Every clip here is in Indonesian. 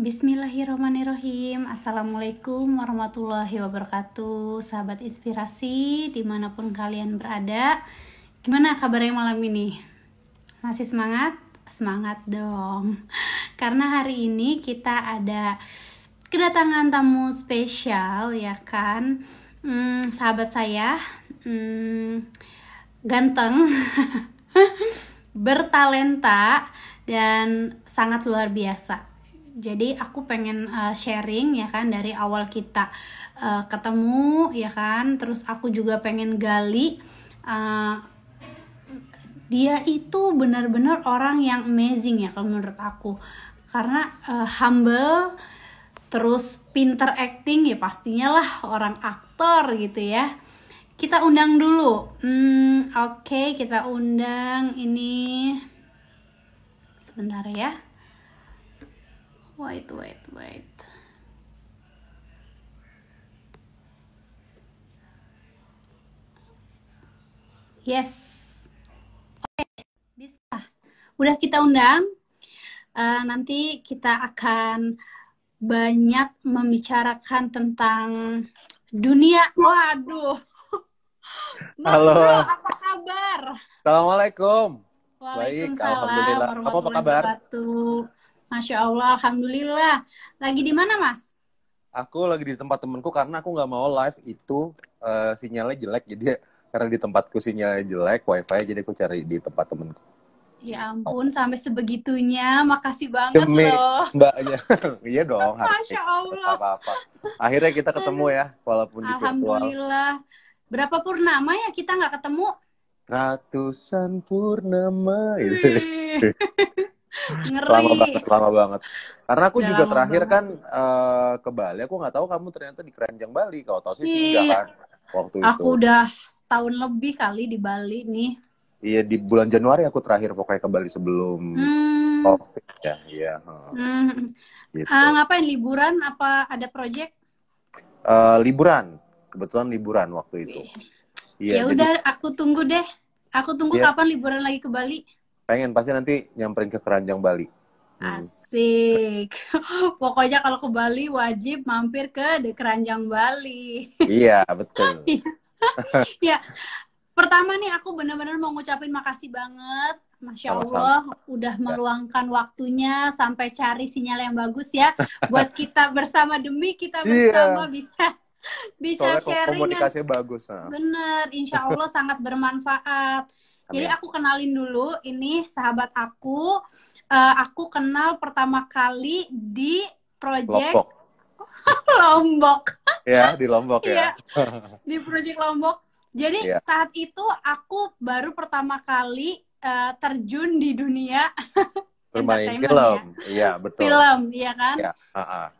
Bismillahirrahmanirrahim. Assalamualaikum warahmatullahi wabarakatuh. Sahabat inspirasi dimanapun kalian berada, gimana kabarnya malam ini? Masih semangat? Semangat dong. Karena hari ini kita ada kedatangan tamu spesial, ya kan? Sahabat saya, ganteng, bertalenta, dan sangat luar biasa. Jadi aku pengen sharing, ya kan, dari awal kita ketemu, ya kan. Terus aku juga pengen gali, dia itu benar-benar orang yang amazing ya kalau menurut aku. Karena humble, terus pinter acting, ya pastinya lah orang aktor gitu ya. Kita undang dulu. Oke, kita undang ini. Sebentar ya. Wait. Yes. Oke, bisa. Udah kita undang. Nanti kita akan banyak membicarakan tentang dunia. Waduh. Mas Halo. Bro, apa kabar? Assalamualaikum. Baik, Waalaikumsalam alhamdulillah. Kamu apa warahmatullahi kabar? wabarakatuh. Masya Allah, alhamdulillah. Lagi di mana, Mas? Aku lagi di tempat temenku karena aku nggak mau live itu sinyalnya jelek. Jadi karena di tempatku sinyalnya jelek, wifi, jadi aku cari di tempat temenku. Ya ampun, sampai sebegitunya. Makasih banget Demi loh. mbaknya. Iya dong, harus Masya Allah. apa-apa. Akhirnya kita ketemu ya, walaupun di virtual. Alhamdulillah. Berapa purnama ya kita nggak ketemu? Ratusan purnama. Wih. Ngeri. Lama banget. Karena aku Udah juga lama terakhir banget. kan ke Bali. Aku nggak tahu kamu ternyata di Keranjang Bali. Kalau tahu sih enggak Iya, kan waktu itu. aku udah setahun lebih kali di Bali nih. Iya, di bulan Januari aku terakhir pokoknya ke Bali sebelum COVID ya. Iya. Gitu. Ngapain liburan? Apa ada project? Liburan. Kebetulan liburan waktu itu. Wih. Iya, Ya jadi udah, aku tunggu deh. Aku tunggu iya, kapan liburan lagi ke Bali. pengen pasti nanti nyamperin ke Keranjang Bali. Asik. Pokoknya kalau ke Bali wajib mampir ke The Keranjang Bali. Iya, betul. Ya, pertama nih aku benar-benar mau ngucapin makasih banget. Masya Sama-sama. Allah, udah Ya. meluangkan waktunya sampai cari sinyal yang bagus ya. Buat kita bersama, demi kita Iya. bersama bisa Soalnya sharing yang komunikasinya bagus. Nah. bener. Insya Allah sangat bermanfaat. Jadi Amin. aku kenalin dulu, ini sahabat aku. Aku kenal pertama kali di project Lombok. Lombok. Ya, di Lombok Iya, ya. di project Lombok. Jadi Iya. saat itu aku baru pertama kali terjun di dunia Bermain entertainment film. ya. Iya, betul. Film, iya kan? Ya.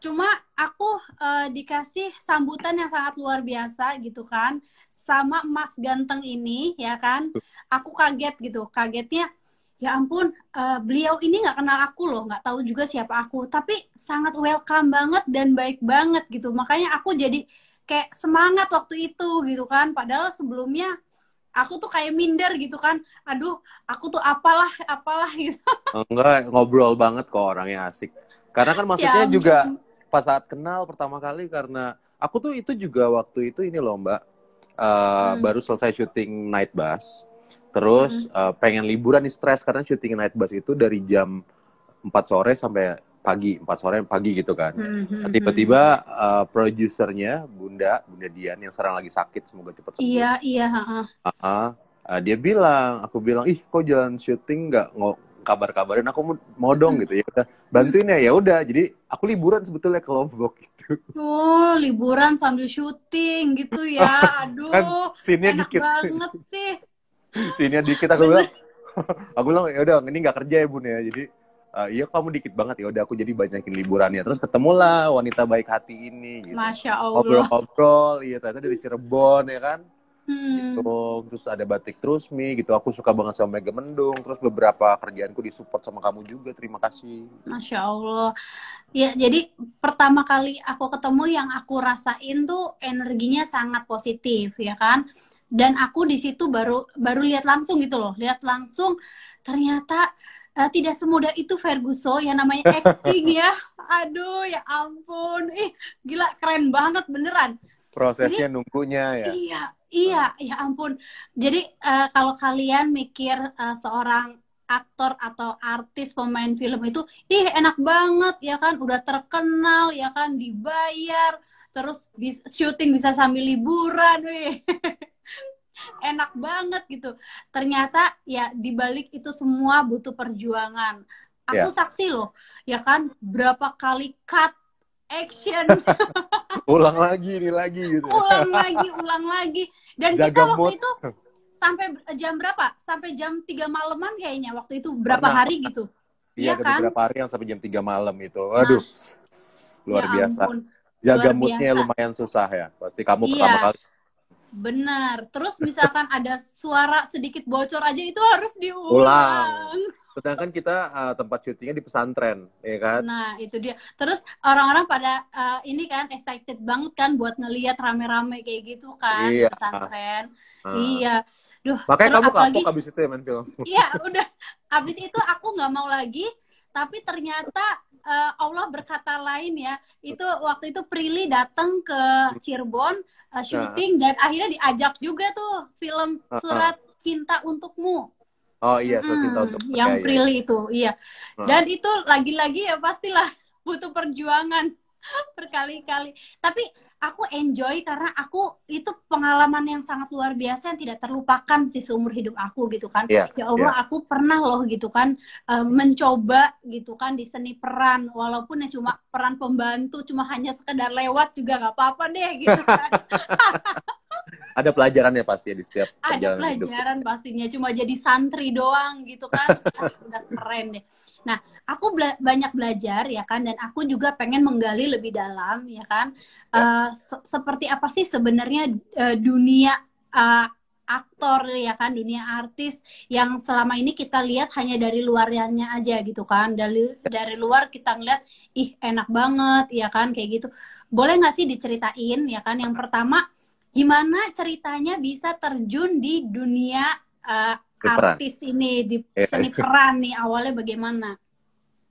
Cuma aku dikasih sambutan yang sangat luar biasa gitu kan, sama Mas ganteng ini, ya kan? Aku kaget gitu, kagetnya ya ampun, beliau ini nggak kenal aku loh, nggak tahu juga siapa aku, tapi sangat welcome banget dan baik banget gitu. Makanya aku jadi kayak semangat waktu itu gitu kan. Padahal sebelumnya aku tuh kayak minder gitu kan. Aduh, aku tuh apalah gitu. Enggak, ngobrol banget kok, orangnya asik. Karena kan Ya maksudnya juga ampun. pas saat kenal pertama kali, karena aku tuh itu juga waktu itu ini loh Mbak, baru selesai syuting Night Bus. Terus pengen liburan nih, stres karena syuting Night Bus itu dari jam 4 sore sampai pagi, 4 sore pagi gitu kan. Nah, tiba-tiba produsernya Bunda Dian yang sekarang lagi sakit, semoga cepat sembuh. Iya. Dia bilang, aku bilang, ih kok jalan syuting nggak kabar-kabarin, aku mau dong gitu ya, udah bantuin ya udah. Jadi aku liburan sebetulnya ke Lombok gitu. Oh, liburan sambil syuting gitu ya. Kan Aduh, scene-nya enak dikit, banget sih. scene-nya dikit. Aku bilang, ya udah ini nggak kerja ya Bun ya. Jadi iya kamu dikit banget, ya udah aku jadi banyakin liburannya. Terus ketemulah wanita baik hati ini gitu. Masya Allah. Ngobrol-ngobrol, iya ternyata dari Cirebon ya kan. Gitu. Terus ada Batik Trusmi gitu. Aku suka banget sama Mega Mendung. Terus beberapa kerjaanku disupport sama kamu juga. Terima kasih. Masya Allah. Ya, jadi pertama kali aku ketemu yang aku rasain tuh energinya sangat positif, ya kan? Dan aku di situ baru lihat langsung gitu loh. Lihat langsung ternyata tidak semudah itu Ferguson yang namanya acting ya. Aduh, ya ampun. Gila, keren banget beneran. Prosesnya Jadi, nunggunya ya. iya, ya ampun. Jadi kalau kalian mikir seorang aktor atau artis pemain film itu, enak banget ya kan, udah terkenal ya kan, dibayar, terus syuting bisa sambil liburan, wih. Enak banget gitu. Ternyata ya dibalik itu semua butuh perjuangan. Aku Ya, saksi loh, ya kan, berapa kali cut action, ulang lagi ini lagi gitu ya. ulang lagi. Dan kita Jaga mood. waktu itu sampai jam berapa? Sampai jam 3 malaman kayaknya waktu itu, berapa Pernah. hari gitu. Iya, Iya ada kan? beberapa hari yang sampai jam 3 malam itu. Aduh, Nah, ya luar biasa. ampun. Jaga Luar moodnya biasa. lumayan susah ya. Pasti kamu pertama Iya, kali benar. Terus misalkan ada suara sedikit bocor aja itu harus ulang. diulang. Sedangkan kita tempat syutingnya di pesantren, ya kan? Nah, itu dia. Terus orang-orang pada ini kan excited banget kan buat ngeliat rame-rame kayak gitu kan di Iya. pesantren. Nah, Iya. Duh, makanya terus kamu apalagi kapok habis itu ya main film. iya udah habis itu aku nggak mau lagi, tapi ternyata Allah berkata lain ya. Itu waktu itu Prilly datang ke Cirebon Nah, syuting dan akhirnya diajak juga tuh film uh-uh. Surat Cinta Untukmu. Oh iya, so cinta untuk ya, Yang ya, ya. Prilly itu, iya. Uh. Dan itu lagi-lagi ya pastilah butuh perjuangan berkali-kali. Tapi aku enjoy karena aku itu pengalaman yang sangat luar biasa yang tidak terlupakan sih seumur hidup aku gitu kan. Iya, Ya iya. Allah, aku pernah loh gitu kan mencoba gitu kan di seni peran, walaupun ya cuma peran pembantu, cuma hanya sekedar lewat juga nggak apa-apa deh gitu kan. Ada pelajarannya pasti ya di setiap Ada perjalanan hidup. pelajaran pastinya, cuma jadi santri doang gitu kan, udah keren deh. Nah, aku banyak belajar ya kan, dan aku juga pengen menggali lebih dalam ya kan, Ya. seperti apa sih sebenarnya dunia aktor ya kan, dunia artis yang selama ini kita lihat hanya dari luarnya aja gitu kan, dari luar kita ngeliat enak banget ya kan kayak gitu. Boleh nggak sih diceritain ya kan, yang pertama gimana ceritanya bisa terjun di dunia Peran. artis ini, di Ya. seni peran nih, awalnya bagaimana?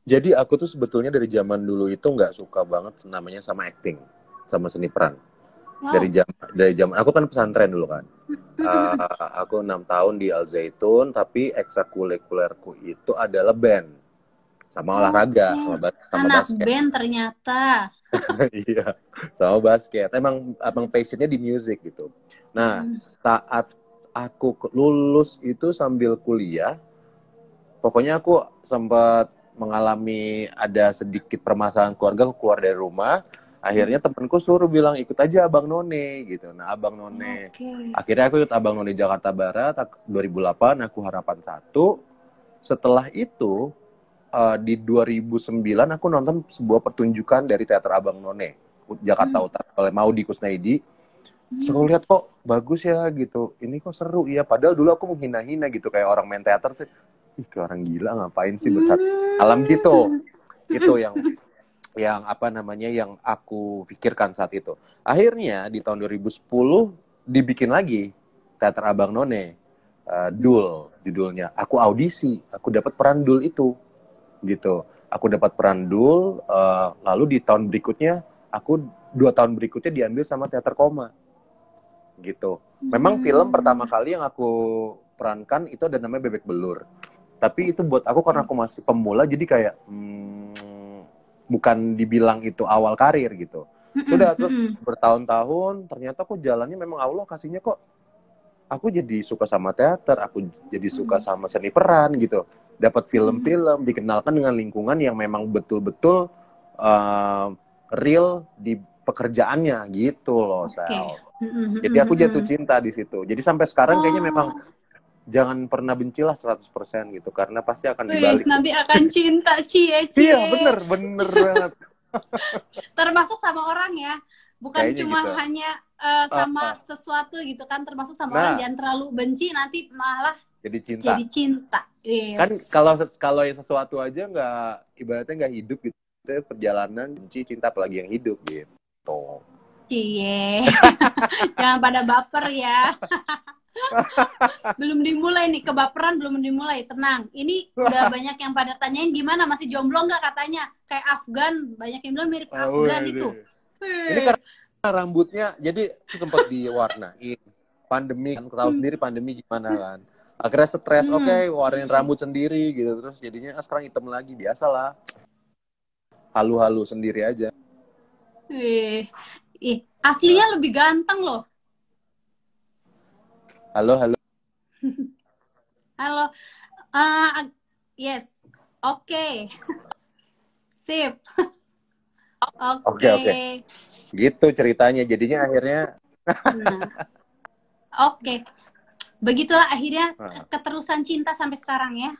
Jadi aku tuh sebetulnya dari zaman dulu itu nggak suka banget namanya sama acting, sama seni peran. Wow. Dari zaman aku kan pesantren dulu kan. Aku 6 tahun di Al Zaitun, tapi ekstrakurikulerku itu adalah band sama olahraga, sama Anak basket. band ternyata. Iya, sama basket. Emang passionnya di music gitu. Nah, saat aku lulus itu sambil kuliah, pokoknya aku sempat mengalami ada sedikit permasalahan keluarga, aku keluar dari rumah. Akhirnya temanku suruh bilang ikut aja Abang None gitu. Nah, Abang None. Akhirnya aku ikut Abang None Jakarta Barat 2008, aku harapan 1. Setelah itu di 2009 aku nonton sebuah pertunjukan dari teater Abang None Jakarta Utara oleh Maudy Kusnaidi. Seru, lihat kok bagus ya gitu. Ini kok seru ya. Padahal dulu aku menghina-hina gitu kayak orang main teater sih. Kayak orang gila ngapain sih besar alam gitu. Itu yang apa namanya yang aku pikirkan saat itu. Akhirnya di tahun 2010 dibikin lagi teater Abang None, Dul judulnya. Aku audisi, aku dapat peran Dul itu gitu. Aku dapat peran Dul, lalu di tahun berikutnya aku 2 tahun berikutnya diambil sama Teater Koma gitu. Memang film pertama kali yang aku perankan itu ada namanya Bebek Belur, tapi itu buat aku karena aku masih pemula, jadi kayak bukan dibilang itu awal karir gitu. Sudah terus bertahun-tahun ternyata aku jalannya memang Allah kasihnya kok. Aku jadi suka sama teater, aku jadi suka sama seni peran gitu. Dapat film-film, dikenalkan dengan lingkungan yang memang betul-betul real di pekerjaannya gitu loh, Sel. Jadi aku jatuh cinta di situ. Jadi sampai sekarang kayaknya memang jangan pernah bencilah 100% gitu, karena pasti akan dibalik. Nanti akan cinta, cie. Iya, bener banget. Termasuk sama orang ya, bukan Kayaknya cuma gitu. hanya sama sesuatu gitu kan, termasuk sama orang, jangan terlalu benci nanti malah jadi cinta. Yes. Kan kalau yang sesuatu aja nggak, ibaratnya nggak hidup gitu, perjalanan benci cinta apalagi yang hidup gitu. Cie. Jangan pada baper ya. Belum dimulai nih, kebaperan belum dimulai. Tenang. Ini udah banyak yang pada tanyain gimana, masih jomblo nggak katanya? Kayak Afgan, banyak yang bilang mirip Afgan itu. Ini karena rambutnya, jadi sempat diwarnain. Pandemi, kan tahu sendiri pandemi gimana kan. Akhirnya stres, oke, warnain rambut sendiri gitu. Terus jadinya sekarang hitam lagi, biasalah. Halu-halu sendiri aja. Aslinya lebih ganteng loh. Halo, halo. Halo. Yes. Oke. Sip. Oke. Gitu ceritanya. Jadinya akhirnya. Oke. Begitulah akhirnya keterusan cinta sampai sekarang ya.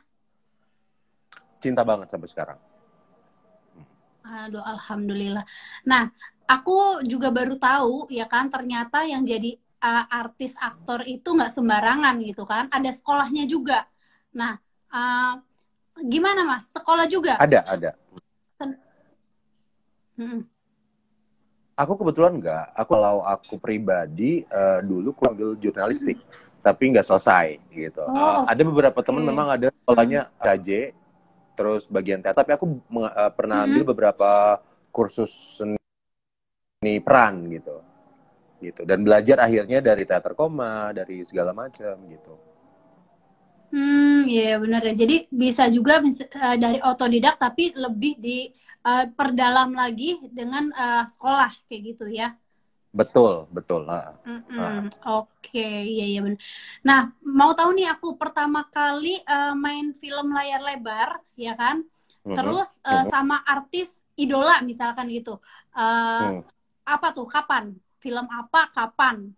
Cinta banget sampai sekarang. Aduh, alhamdulillah. Nah, aku juga baru tahu ya kan ternyata yang jadi artis aktor itu nggak sembarangan gitu kan. Ada sekolahnya juga. Nah, gimana Mas? Sekolah juga? Ada. Aku kebetulan enggak. Kalau aku pribadi dulu aku ambil jurnalistik, tapi nggak selesai gitu. Ada beberapa teman memang ada sekolahnya KJ, terus bagian teater. Tapi aku pernah ambil beberapa kursus seni peran gitu. Dan belajar akhirnya dari teater koma, dari segala macam gitu. Iya benar ya. Jadi bisa juga dari otodidak tapi lebih diperdalam lagi dengan sekolah kayak gitu ya. Betul. Oke, iya benar. Nah, mau tahu nih aku pertama kali main film layar lebar, ya kan? Terus sama artis idola misalkan gitu. Apa tuh? Kapan? Film apa? Kapan?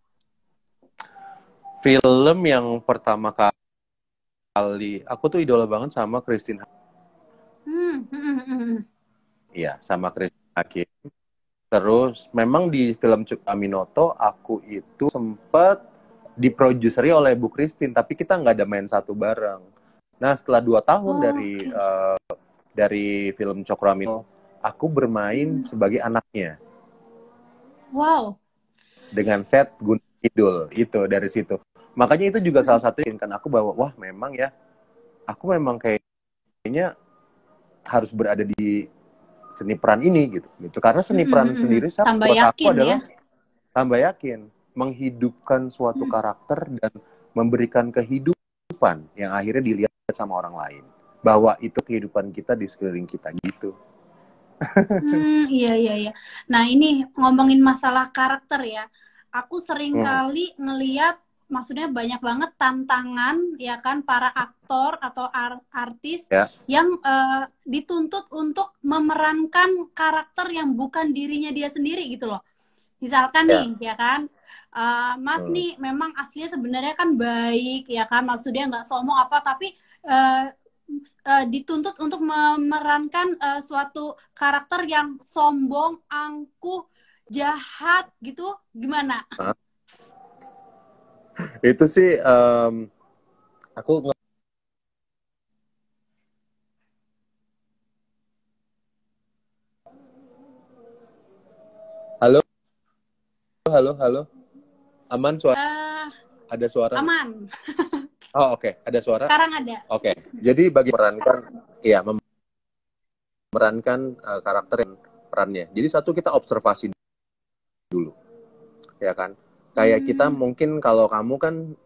Film yang pertama kali aku tuh idola banget sama Christine. Iya, sama Christine Hakim. Terus memang di film Cuk Aminoto aku itu sempat diproduseri oleh Bu Christine, tapi kita nggak ada main satu bareng. Nah setelah 2 tahun dari film Cokro Aminoto, aku bermain sebagai anaknya. Wow. Dengan set Gunung Kidul itu dari situ. Makanya itu juga salah satu yang kan aku bawa, wah memang ya, aku memang kayaknya harus berada di seni peran ini gitu. Karena seni peran sendiri buat aku adalah tambah yakin menghidupkan suatu karakter dan memberikan kehidupan yang akhirnya dilihat sama orang lain, bahwa itu kehidupan kita di sekeliling kita gitu. Iya. Nah ini ngomongin masalah karakter ya, aku sering kali ngeliat, maksudnya banyak banget tantangan ya kan para aktor atau artis yang dituntut untuk memerankan karakter yang bukan dirinya dia sendiri gitu loh. Misalkan nih ya kan, Mas nih memang aslinya sebenarnya kan baik ya kan, maksudnya nggak sombong apa, tapi dituntut untuk memerankan suatu karakter yang sombong, angkuh, jahat gitu, gimana? Itu sih aku halo aman suara ada suara aman. Oh oke. Ada suara sekarang ada. Oke. Jadi bagi memerankan karakter yang perannya, jadi satu kita observasi dulu ya kan, kayak kita mungkin kalau kamu kan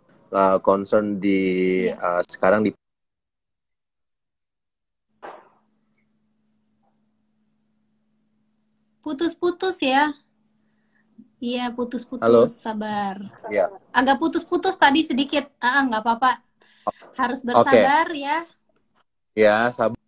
concern di sekarang di putus-putus ya. Iya, putus-putus. Sabar. Ya. Agak putus-putus tadi sedikit. Nggak apa-apa. Harus bersabar ya. Ya, sabar.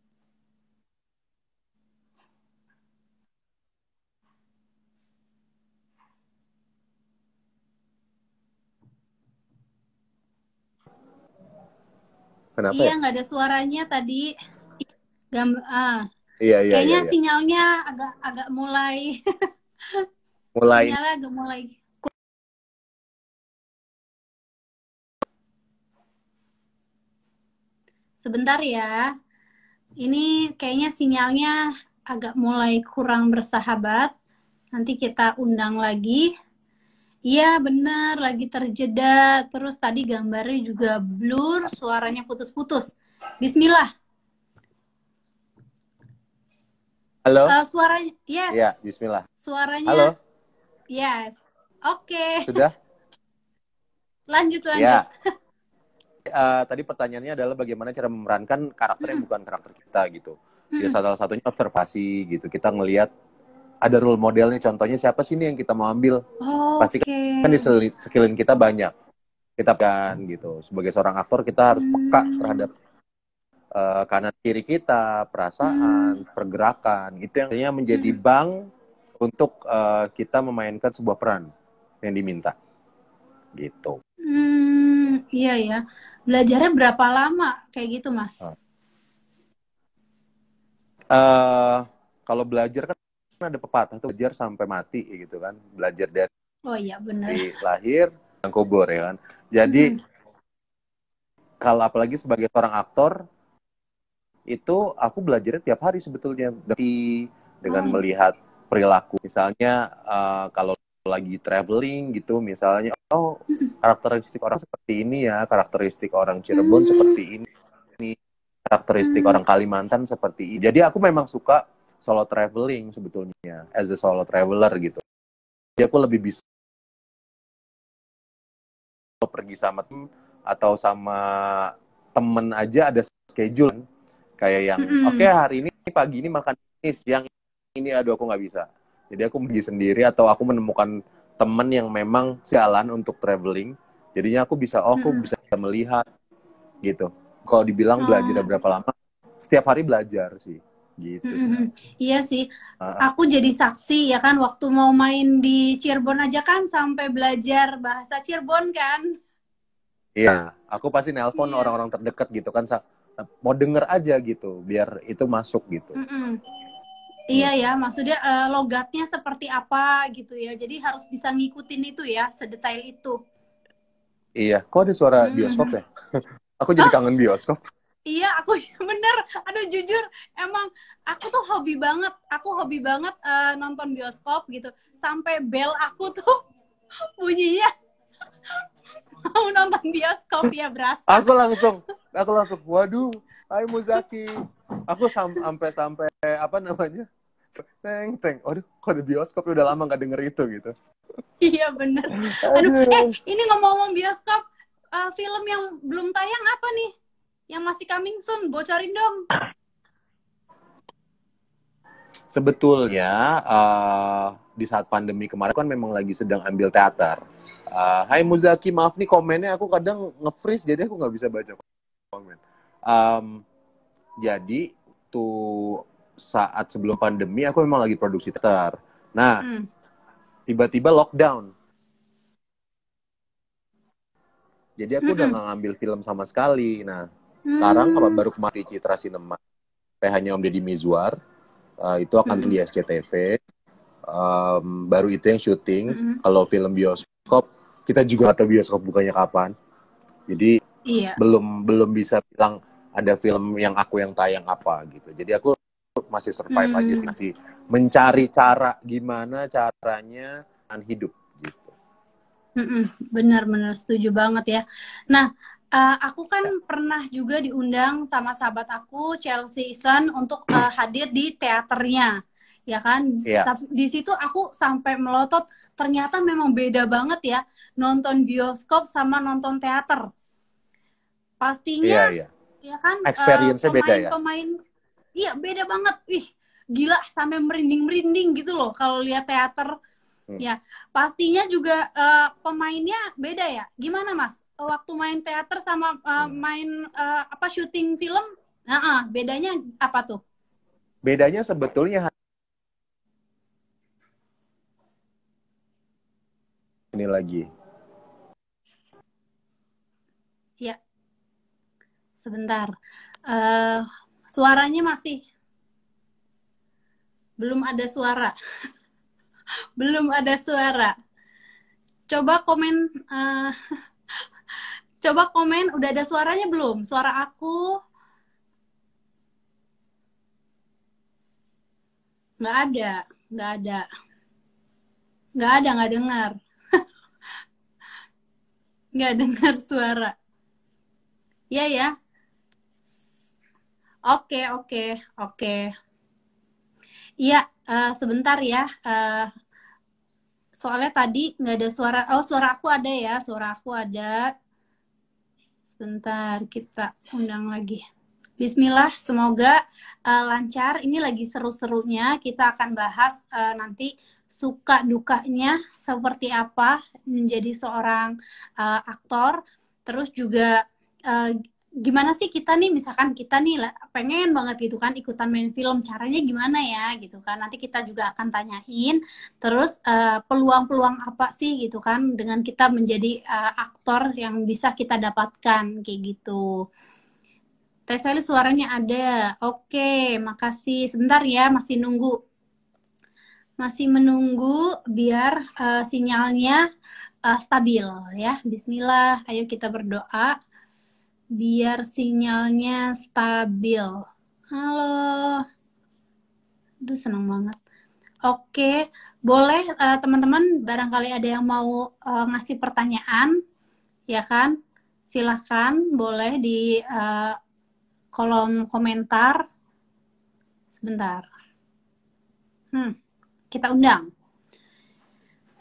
Kenapa iya, nggak ada suaranya tadi. Iya. Kayaknya sinyalnya agak mulai. Sinyalnya agak mulai. Sebentar ya. Ini kayaknya sinyalnya agak mulai kurang bersahabat. Nanti kita undang lagi. Iya benar, lagi terjeda. Terus tadi gambarnya juga blur, suaranya putus-putus. Bismillah. Halo? Suaranya, yes. Iya, bismillah. Suaranya, Halo? yes. Oke, Sudah? lanjut lanjut. Ya, tadi pertanyaannya adalah bagaimana cara memerankan karakter yang bukan karakter kita gitu. Ya salah satunya observasi gitu. Kita ngelihat ada role modelnya, contohnya siapa sih ini yang kita mau ambil. Pasti Oke. kan di sekeliling kita banyak. Kita kan gitu. Sebagai seorang aktor kita harus peka terhadap kanan kiri kita, perasaan, pergerakan. Itu yang akhirnya menjadi bank untuk kita memainkan sebuah peran yang diminta. Gitu. Iya ya. Belajarnya berapa lama kayak gitu, Mas? Kalau belajar kan ada pepatah tuh, belajar sampai mati gitu kan, belajar Oh iya benar. dari lahir yang kubur ya kan. Jadi kalau apalagi sebagai seorang aktor itu aku belajarnya tiap hari sebetulnya dengan Oh. melihat perilaku. Misalnya kalau lagi traveling gitu, misalnya karakteristik orang seperti ini ya, karakteristik orang Cirebon seperti ini, karakteristik orang Kalimantan seperti ini. Jadi aku memang suka solo traveling sebetulnya, as a solo traveler gitu. Jadi aku lebih bisa pergi sama tim atau sama temen aja ada schedule kayak yang oke, hari ini pagi ini makan ini, siang ini aduh aku nggak bisa. Jadi aku pergi sendiri atau aku menemukan temen yang memang jalan untuk traveling. Jadinya aku bisa aku bisa melihat gitu. Kalau dibilang belajar berapa lama, setiap hari belajar sih gitu sih. Iya sih. Aku jadi saksi ya kan waktu mau main di Cirebon aja kan sampai belajar bahasa Cirebon kan. Iya, aku pasti nelpon Iya. orang-orang terdekat gitu kan, mau denger aja gitu, biar itu masuk gitu. Iya ya, maksudnya logatnya seperti apa gitu ya. Jadi harus bisa ngikutin itu ya, sedetail itu. Iya, kok ada suara bioskop ya? Aku jadi Oh, kangen bioskop. iya, aku bener. Aduh, jujur, emang aku tuh hobi banget. Aku hobi banget nonton bioskop gitu. Sampai bel aku tuh bunyinya mau nonton bioskop ya berasa. Aku langsung, waduh, hai Muzaki. Aku sampai apa namanya? Teng. Aduh, kok ada bioskop ya, udah lama nggak denger itu gitu. Iya bener. Aduh, Aduh. ini ngomong-ngomong bioskop, film yang belum tayang apa nih? Yang masih coming soon, bocorin dong. Sebetulnya di saat pandemi kemarin kan memang lagi sedang ambil teater. Hai Muzaki, maaf nih komennya aku kadang nge-freeze jadi aku nggak bisa baca komen. Jadi tuh saat sebelum pandemi aku memang lagi produksi teater. Nah, tiba-tiba lockdown. Jadi aku udah nggak ngambil film sama sekali. Nah, sekarang baru kemarin Citra Cinema, PH-nya Om Deddy Mizwar, itu akan di SCTV. Baru itu yang syuting. Kalau film bioskop, kita juga nggak tahu bioskop bukanya kapan. Jadi Iya. belum bisa bilang ada film yang tayang apa gitu. Jadi aku masih survive aja sih, masih mencari cara gimana caranya hidup gitu. Benar-benar setuju banget ya. Nah, aku kan pernah juga diundang sama sahabat aku Chelsea Islan untuk hadir di teaternya, ya kan? Iya. Tapi di situ aku sampai melotot, ternyata memang beda banget ya nonton bioskop sama nonton teater. Pastinya, Iya. ya kan Experience-nya beda ya. pemain-pemain, iya beda banget. Wih, gila sampai merinding-merinding gitu loh kalau lihat teater. Ya, pastinya juga pemainnya beda ya. Gimana Mas? Waktu main teater sama main syuting film, bedanya apa tuh? Bedanya sebetulnya ini lagi. Ya, sebentar. Suaranya masih belum ada suara. Belum ada suara. Coba komen coba komen udah ada suaranya belum? Suara aku nggak ada, nggak ada, nggak dengar. nggak dengar suara. Iya ya. Oke, oke, oke. Iya, sebentar ya. Soalnya tadi nggak ada suara. Oh, suara aku ada ya. Suara aku ada. Sebentar, kita undang lagi. Bismillah, semoga lancar. Ini lagi seru-serunya. Kita akan bahas nanti suka dukanya seperti apa menjadi seorang aktor. Terus juga gimana sih kita nih, misalkan kita nih pengen banget gitu kan ikutan main film, caranya gimana ya gitu kan. Nanti kita juga akan tanyain. Terus peluang-peluang apa sih gitu kan dengan kita menjadi aktor yang bisa kita dapatkan kayak gitu. Teh Sally suaranya ada. Oke, makasih. Sebentar ya, masih nunggu. Masih menunggu biar sinyalnya stabil ya. Bismillah, ayo kita berdoa biar sinyalnya stabil. Halo. Aduh, senang banget. Oke, boleh teman-teman barangkali ada yang mau ngasih pertanyaan, ya kan? Silahkan, boleh di kolom komentar. Sebentar. Kita undang.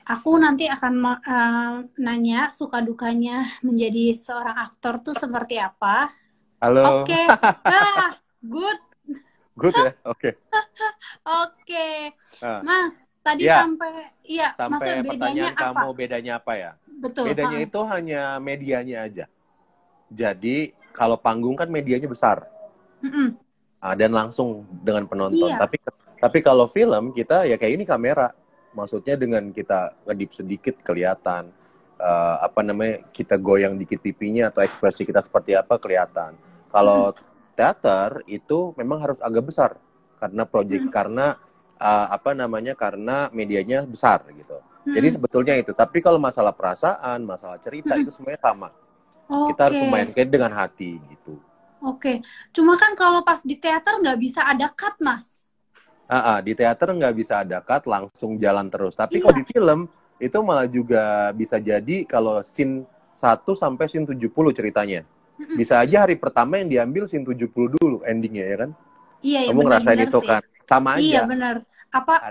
Aku nanti akan nanya suka dukanya menjadi seorang aktor tuh seperti apa. Halo. Oke. Good. Good ya? Oke. Oke. Mas, tadi sampai maksudnya bedanya pertanyaan apa? kamu bedanya apa ya? Betul. Bedanya itu hanya medianya aja. Jadi kalau panggung kan medianya besar. Dan langsung dengan penonton. Iya. Tapi kalau film kita ya kayak ini kamera. Maksudnya dengan kita ngedip sedikit kelihatan kita goyang dikit pipinya atau ekspresi kita seperti apa kelihatan. Kalau teater itu memang harus agak besar karena karena medianya besar gitu. Jadi sebetulnya itu. Tapi kalau masalah perasaan, masalah cerita itu semuanya sama. Kita harus memainkan dengan hati gitu. Oke. Cuma kan kalau pas di teater nggak bisa ada cut, Mas. Di teater nggak bisa ada cut, langsung jalan terus. Tapi kalau di film, itu malah juga bisa jadi kalau scene 1 sampai scene 70 ceritanya. Bisa aja hari pertama yang diambil scene 70 dulu endingnya, ya kan? Iya, kamu ngerasain itu kan? Sama aja. Iya, benar.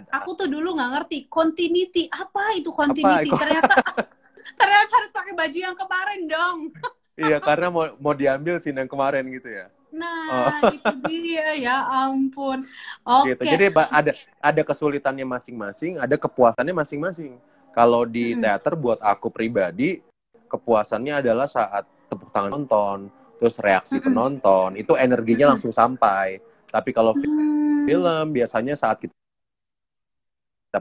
Aku tuh dulu nggak ngerti. Continuity. Apa itu continuity? Ternyata harus pakai baju yang kemarin dong. Iya, karena mau diambil scene yang kemarin gitu ya. Nah, itu dia, ya ampun. Oke. Gitu. Jadi ada kesulitannya masing-masing, ada kepuasannya masing-masing. Kalau di teater buat aku pribadi, kepuasannya adalah saat tepuk tangan penonton, terus reaksi penonton, itu energinya langsung sampai. Tapi kalau film biasanya saat kita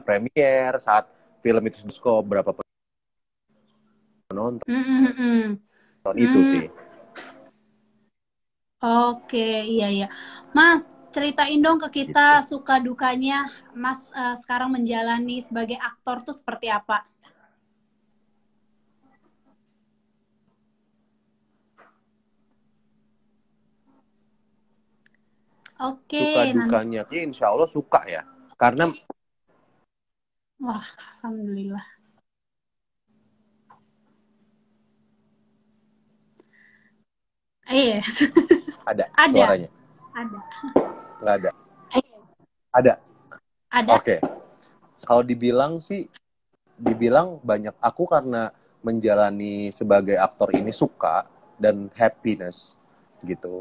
premier, saat film itu bioskop berapa penonton. Itu sih. Oke, iya. Mas, ceritain dong ke kita suka dukanya Mas sekarang menjalani sebagai aktor tuh seperti apa? Oke. Suka dukanya, insya Allah suka ya. Karena wah, alhamdulillah. Yes. Ada suaranya? Ada. Nggak ada? Ada? Ada. Oke. Kalau dibilang banyak. Aku karena menjalani sebagai aktor ini suka dan happiness gitu.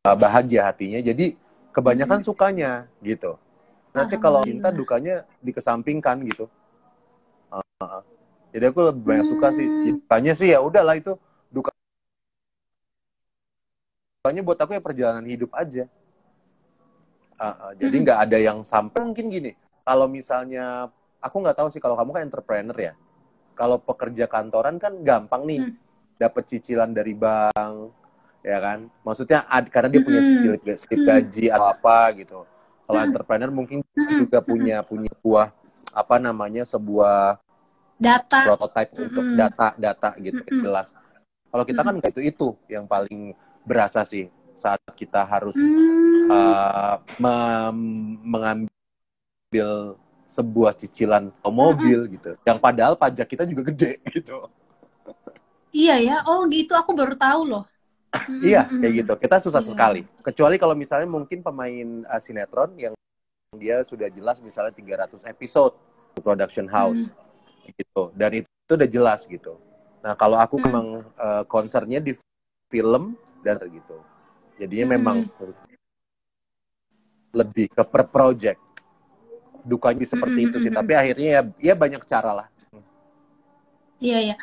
Bahagia hatinya. Jadi kebanyakan sukanya gitu. Nanti kalau cinta dukanya dikesampingkan gitu. Jadi aku lebih banyak suka sih. Dukanya sih ya udahlah itu. Dukanya buat aku ya perjalanan hidup aja. Jadi nggak ada yang sampai mungkin gini. Kalau misalnya aku nggak tahu sih kalau kamu kan entrepreneur ya. Kalau pekerja kantoran kan gampang nih dapat cicilan dari bank, ya kan? Maksudnya karena dia punya slip gaji atau apa gitu. Kalau entrepreneur mungkin juga punya sebuah data prototype untuk data gitu jelas. Kalau kita kan itu yang paling berasa sih saat kita harus mengambil sebuah cicilan mobil gitu. Yang padahal pajak kita juga gede gitu. Iya ya, oh gitu, aku baru tahu loh. Iya, kayak gitu. Kita susah Iya. sekali. Kecuali kalau misalnya mungkin pemain sinetron yang dia sudah jelas misalnya 300 episode production house gitu. Dan itu udah jelas gitu. Nah, kalau aku memang concernnya di film dan gitu. Jadinya memang lebih ke per project. Dukanya seperti itu sih. Tapi akhirnya ya banyak cara lah. Iya ya.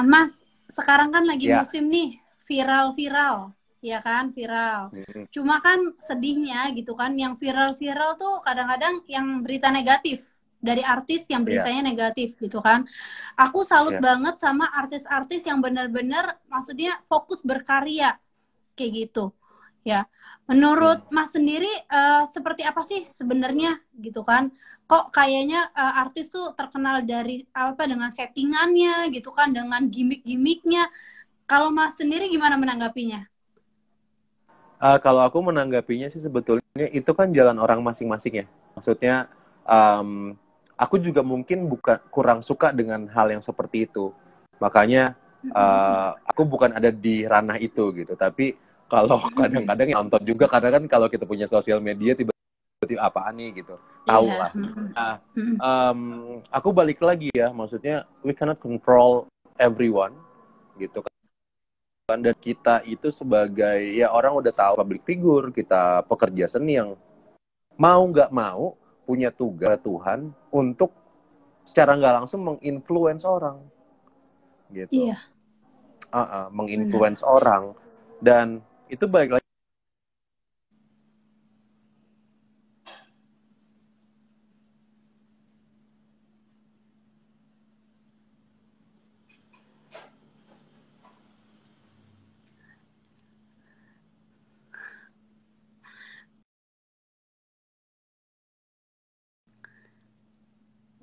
Mas, sekarang kan lagi Ya. musim nih viral-viral, ya kan, viral. Cuma kan sedihnya gitu kan, yang viral-viral tuh kadang-kadang yang berita negatif dari artis yang beritanya negatif gitu kan. Aku salut banget sama artis-artis yang benar-benar maksudnya fokus berkarya kayak gitu. Ya, menurut Mas sendiri seperti apa sih sebenarnya gitu kan? Kok kayaknya artis tuh terkenal dari apa dengan settingannya gitu kan, dengan gimmick-gimmicknya. Kalau Mas sendiri gimana menanggapinya? Kalau aku menanggapinya sih sebetulnya itu kan jalan orang masing-masing ya. Maksudnya aku juga mungkin bukan kurang suka dengan hal yang seperti itu. Makanya aku bukan ada di ranah itu gitu. Tapi kalau kadang-kadang yang nonton juga karena kan kalau kita punya sosial media tiba-tiba apaan nih gitu. Tahu lah. Nah, aku balik lagi ya. Maksudnya we cannot control everyone gitu kan. Dan kita itu sebagai ya orang udah tahu public figure, kita pekerja seni yang mau nggak mau punya tugas Tuhan untuk secara nggak langsung menginfluence orang gitu. Iya. Menginfluence orang dan itu balik lagi.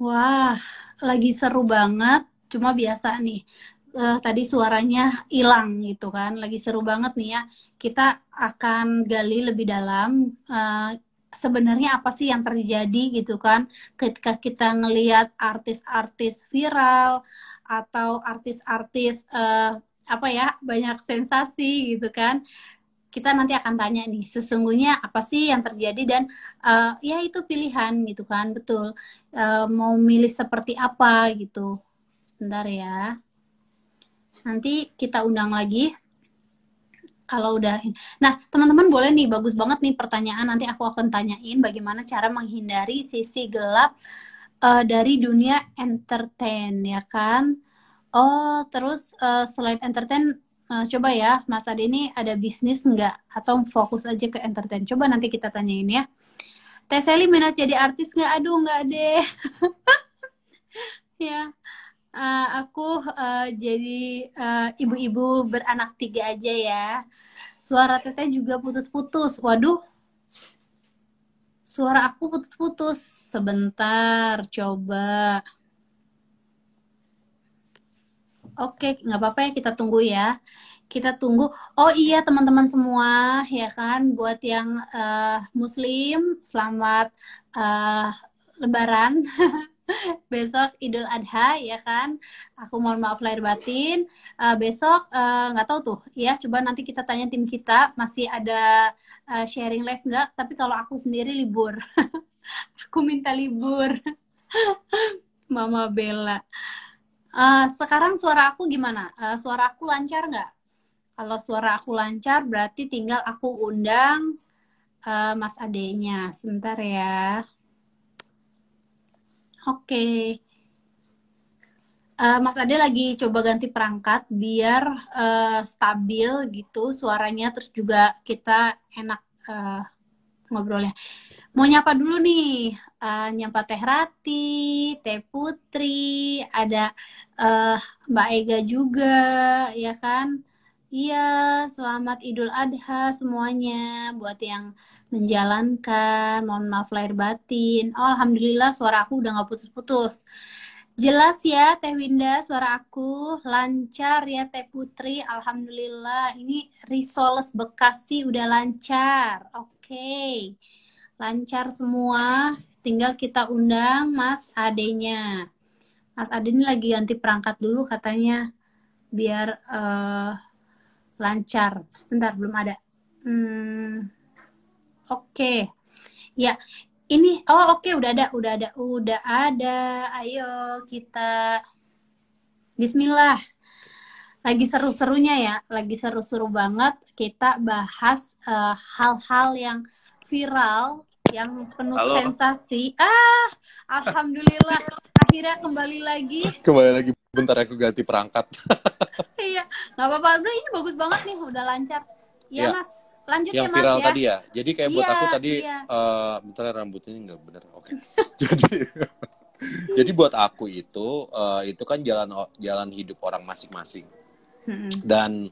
Wah, lagi seru banget. Cuma biasa nih, tadi suaranya hilang gitu kan. Lagi seru banget nih ya. Kita akan gali lebih dalam. Sebenarnya apa sih yang terjadi gitu kan ketika kita ngelihat artis-artis viral atau artis-artis apa ya banyak sensasi gitu kan, kita nanti akan tanya nih sesungguhnya apa sih yang terjadi dan ya itu pilihan gitu kan, betul. Mau milih seperti apa gitu. Sebentar ya, nanti kita undang lagi kalau udah. Nah teman-teman boleh nih, bagus banget nih pertanyaan, nanti aku akan tanyain bagaimana cara menghindari sisi gelap dari dunia entertain ya kan. Oh terus selain entertain, coba ya, Mas Ade ini ada bisnis nggak? Atau fokus aja ke entertain? Coba nanti kita tanyain ya. Teh Sally minat jadi artis nggak? Aduh, nggak deh. Ya, aku jadi ibu-ibu beranak 3 aja ya. Suara Teteh juga putus-putus. Waduh, suara aku putus-putus. Sebentar, coba. Oke, nggak apa-apa ya, kita tunggu ya. Kita tunggu. Oh iya teman-teman semua, ya kan, buat yang Muslim, selamat Lebaran. Besok Idul Adha, ya kan. Aku mohon maaf lahir batin. Besok nggak tahu tuh, ya. Coba nanti kita tanya tim kita, masih ada sharing live nggak? Tapi kalau aku sendiri libur, aku minta libur. Mama Bella. Sekarang suara aku gimana? Suara aku lancar nggak? Kalau suara aku lancar, berarti tinggal aku undang Mas Adenya. Sebentar ya. Oke. Mas Ade lagi coba ganti perangkat biar stabil gitu suaranya, terus juga kita enak ngobrolnya. Mau nyapa dulu nih, nyapa Teh Rati, Teh Putri, ada Mbak Ega juga, ya kan? Iya, selamat Idul Adha semuanya buat yang menjalankan. Mohon maaf lahir batin. Oh, alhamdulillah suara aku udah nggak putus-putus. Jelas ya Teh Winda, suara aku lancar ya Teh Putri. Alhamdulillah. Ini Risoles Bekasi udah lancar. Oke. lancar semua. Tinggal kita undang Mas Ade-nya. Mas Ade ini lagi ganti perangkat dulu katanya biar lancar. Sebentar, belum ada. Oke. Ya, ini oke, udah ada. Ayo kita Bismillah. Lagi seru-serunya ya, lagi seru-seru banget kita bahas hal-hal yang viral, yang penuh sensasi. Alhamdulillah, akhirnya kembali lagi. Bentar aku ganti perangkat. Iya, nggak apa-apa. Udah, ini bagus banget nih, udah lancar. Ya, Mas, lanjut yang ya Mas viral ya. tadi ya. Jadi kayak buat aku tadi, bentar rambutnya nggak bener. Oke. Jadi buat aku itu kan jalan hidup orang masing-masing. Dan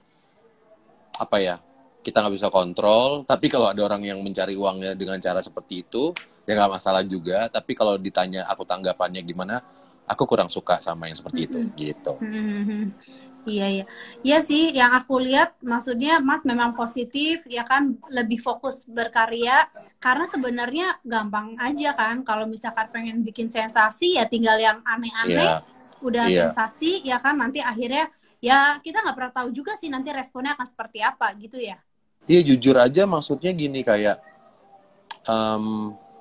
apa ya, kita nggak bisa kontrol, tapi kalau ada orang yang mencari uangnya dengan cara seperti itu ya nggak masalah juga. Tapi kalau ditanya aku tanggapannya gimana, aku kurang suka sama yang seperti itu gitu. Iya sih, yang aku lihat maksudnya Mas memang positif ya kan, lebih fokus berkarya, karena sebenarnya gampang aja kan kalau misalkan pengen bikin sensasi ya tinggal yang aneh-aneh udah sensasi ya kan, nanti akhirnya ya kita nggak pernah tahu juga sih nanti responnya akan seperti apa gitu ya. Iya, jujur aja maksudnya gini, kayak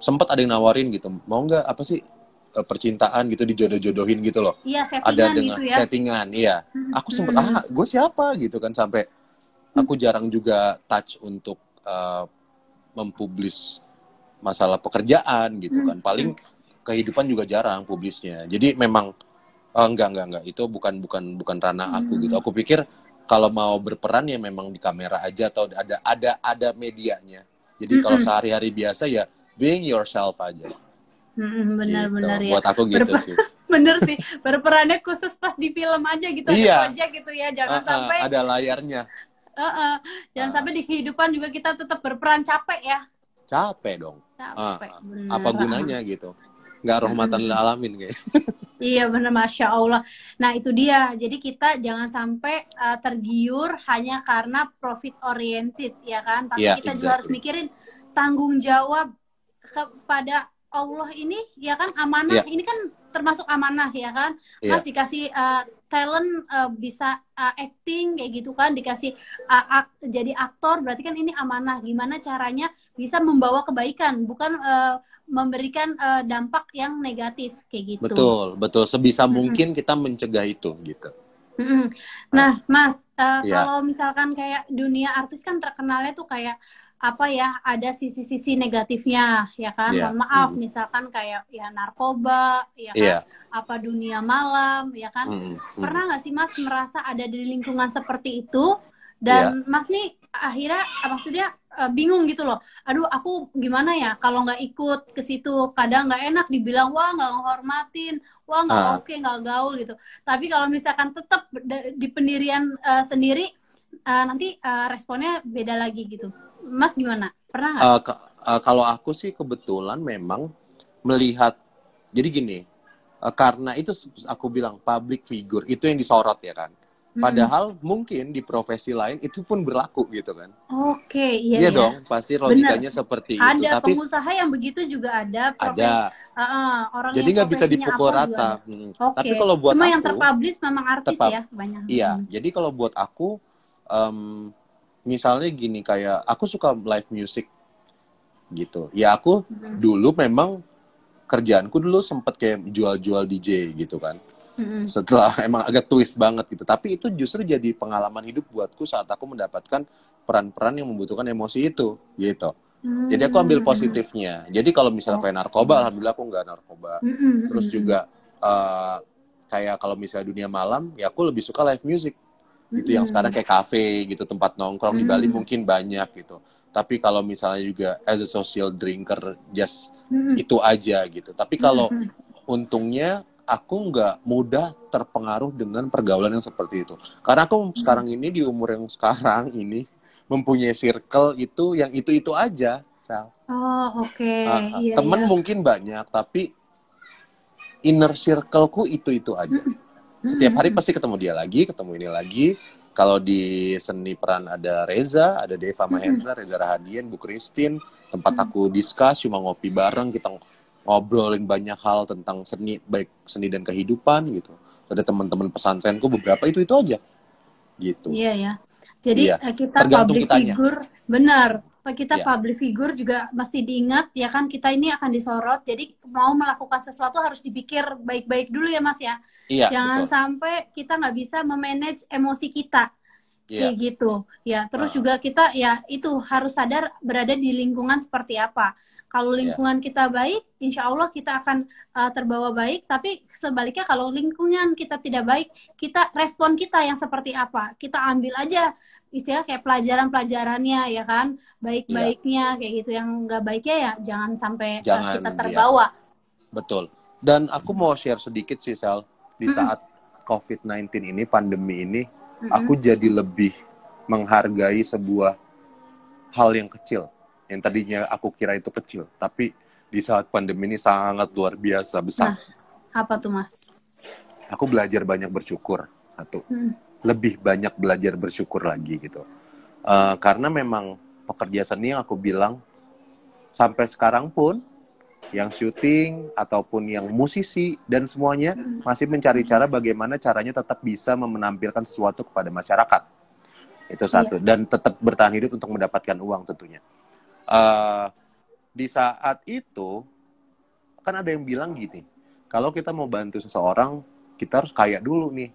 sempat ada yang nawarin gitu, mau nggak apa sih percintaan gitu dijodoh-jodohin gitu loh. Iya, settingan ada dengan gitu ya. Settingan, iya. Aku sempat gue siapa gitu kan, sampai aku jarang juga touch untuk mempublis masalah pekerjaan gitu kan. Paling kehidupan juga jarang publisnya. Jadi memang enggak, itu bukan ranah aku gitu. Aku pikir kalau mau berperan ya memang di kamera aja atau ada medianya. Jadi kalau sehari-hari biasa ya being yourself aja. Benar-benar gitu. Ya. Buat aku gitu sih. Bener sih, berperannya khusus pas di film aja gitu, ada project gitu ya, jangan sampai ada layarnya. Jangan sampai di kehidupan juga kita tetap berperan, capek ya. Capek dong. Capek, apa gunanya gitu? Nggak rahmatan lil alamin kayak. Iya benar, Masya Allah. Nah itu dia, jadi kita jangan sampai tergiur hanya karena profit oriented ya kan, tapi kita juga harus mikirin tanggung jawab kepada Allah ini ya kan, amanah ini kan termasuk amanah ya kan. Mas dikasih talent bisa acting kayak gitu kan, dikasih jadi aktor, berarti kan ini amanah. Gimana caranya bisa membawa kebaikan, bukan memberikan dampak yang negatif kayak gitu. Betul. Sebisa mungkin kita mencegah itu gitu. Nah, Mas, kalau misalkan kayak dunia artis kan terkenalnya tuh kayak apa ya, ada sisi-sisi negatifnya ya kan. Mohon maaf, misalkan kayak ya narkoba ya kan, apa dunia malam ya kan. Pernah nggak sih Mas merasa ada di lingkungan seperti itu dan Mas nih akhirnya maksudnya bingung gitu loh. Aduh, aku gimana ya kalau nggak ikut ke situ, kadang nggak enak dibilang wah nggak menghormatin, wah nggak oke, nggak gaul gitu. Tapi kalau misalkan tetap di pendirian sendiri, nanti responnya beda lagi gitu. Mas gimana? Pernah nggak? Kalau aku sih kebetulan memang melihat, jadi gini, karena itu aku bilang public figure itu yang disorot ya kan. Padahal mungkin di profesi lain itu pun berlaku gitu kan. Oke, iya ya. Dong, pasti logikanya seperti itu. Ada pengusaha yang begitu juga ada. Orang jadi nggak bisa dipukul rata. Tapi kalau buat cuma aku, yang terpublish memang artis ya banyak. Iya, jadi kalau buat aku, misalnya gini, kayak aku suka live music gitu. Ya aku dulu memang kerjaanku dulu sempet kayak jual-jual DJ gitu kan. Setelah emang agak twist banget gitu, tapi itu justru jadi pengalaman hidup buatku saat aku mendapatkan peran-peran yang membutuhkan emosi itu gitu. Jadi aku ambil positifnya. Jadi kalau misalnya kayak narkoba, alhamdulillah aku nggak narkoba. Terus juga kayak kalau misalnya dunia malam, ya aku lebih suka live music gitu, yang sekarang kayak cafe gitu, tempat nongkrong di Bali mungkin banyak gitu. Tapi kalau misalnya juga as a social drinker, just itu aja gitu. Tapi kalau untungnya aku nggak mudah terpengaruh dengan pergaulan yang seperti itu. Karena aku sekarang ini di umur yang sekarang ini mempunyai circle itu yang itu aja. Temen mungkin banyak, tapi inner circleku itu aja. Setiap hari pasti ketemu dia lagi, ketemu ini lagi. Kalau di seni peran ada Reza, ada Deva Mahendra, Reza Rahadian, Bu Christine. Tempat aku discuss, cuma ngopi bareng, kita ngobrolin banyak hal tentang seni, baik seni dan kehidupan gitu. Ada teman-teman pesantrenku beberapa itu aja gitu. Iya ya. Jadi Iya. kita Tergantung public kitanya. figure, benar. Kita Iya. public figure juga mesti diingat ya kan, kita ini akan disorot. Jadi mau melakukan sesuatu harus dipikir baik-baik dulu ya Mas ya. Iya, Jangan betul. sampai kita nggak bisa memanage emosi kita. Iya. Kayak gitu. Ya, terus juga kita ya itu harus sadar berada di lingkungan seperti apa. Kalau lingkungan kita baik, insya Allah kita akan terbawa baik. Tapi sebaliknya kalau lingkungan kita tidak baik, kita respon kita yang seperti apa. Kita ambil aja istilah kayak pelajaran-pelajarannya ya kan, baik-baiknya kayak gitu. Yang nggak baiknya ya jangan sampai kita terbawa. Betul. Dan aku mau share sedikit sih Sel, di saat COVID-19 ini, pandemi ini, aku jadi lebih menghargai sebuah hal yang kecil. Yang tadinya aku kira itu kecil. Tapi di saat pandemi ini sangat luar biasa besar. Nah, apa tuh Mas? Aku belajar banyak bersyukur. Satu. Lebih banyak belajar bersyukur lagi gitu. Karena memang pekerja seni yang aku bilang, sampai sekarang pun, yang syuting ataupun yang musisi dan semuanya masih mencari cara bagaimana caranya tetap bisa menampilkan sesuatu kepada masyarakat. Itu satu. Dan tetap bertahan hidup untuk mendapatkan uang tentunya. Di saat itu kan ada yang bilang gini, kalau kita mau bantu seseorang kita harus kaya dulu nih,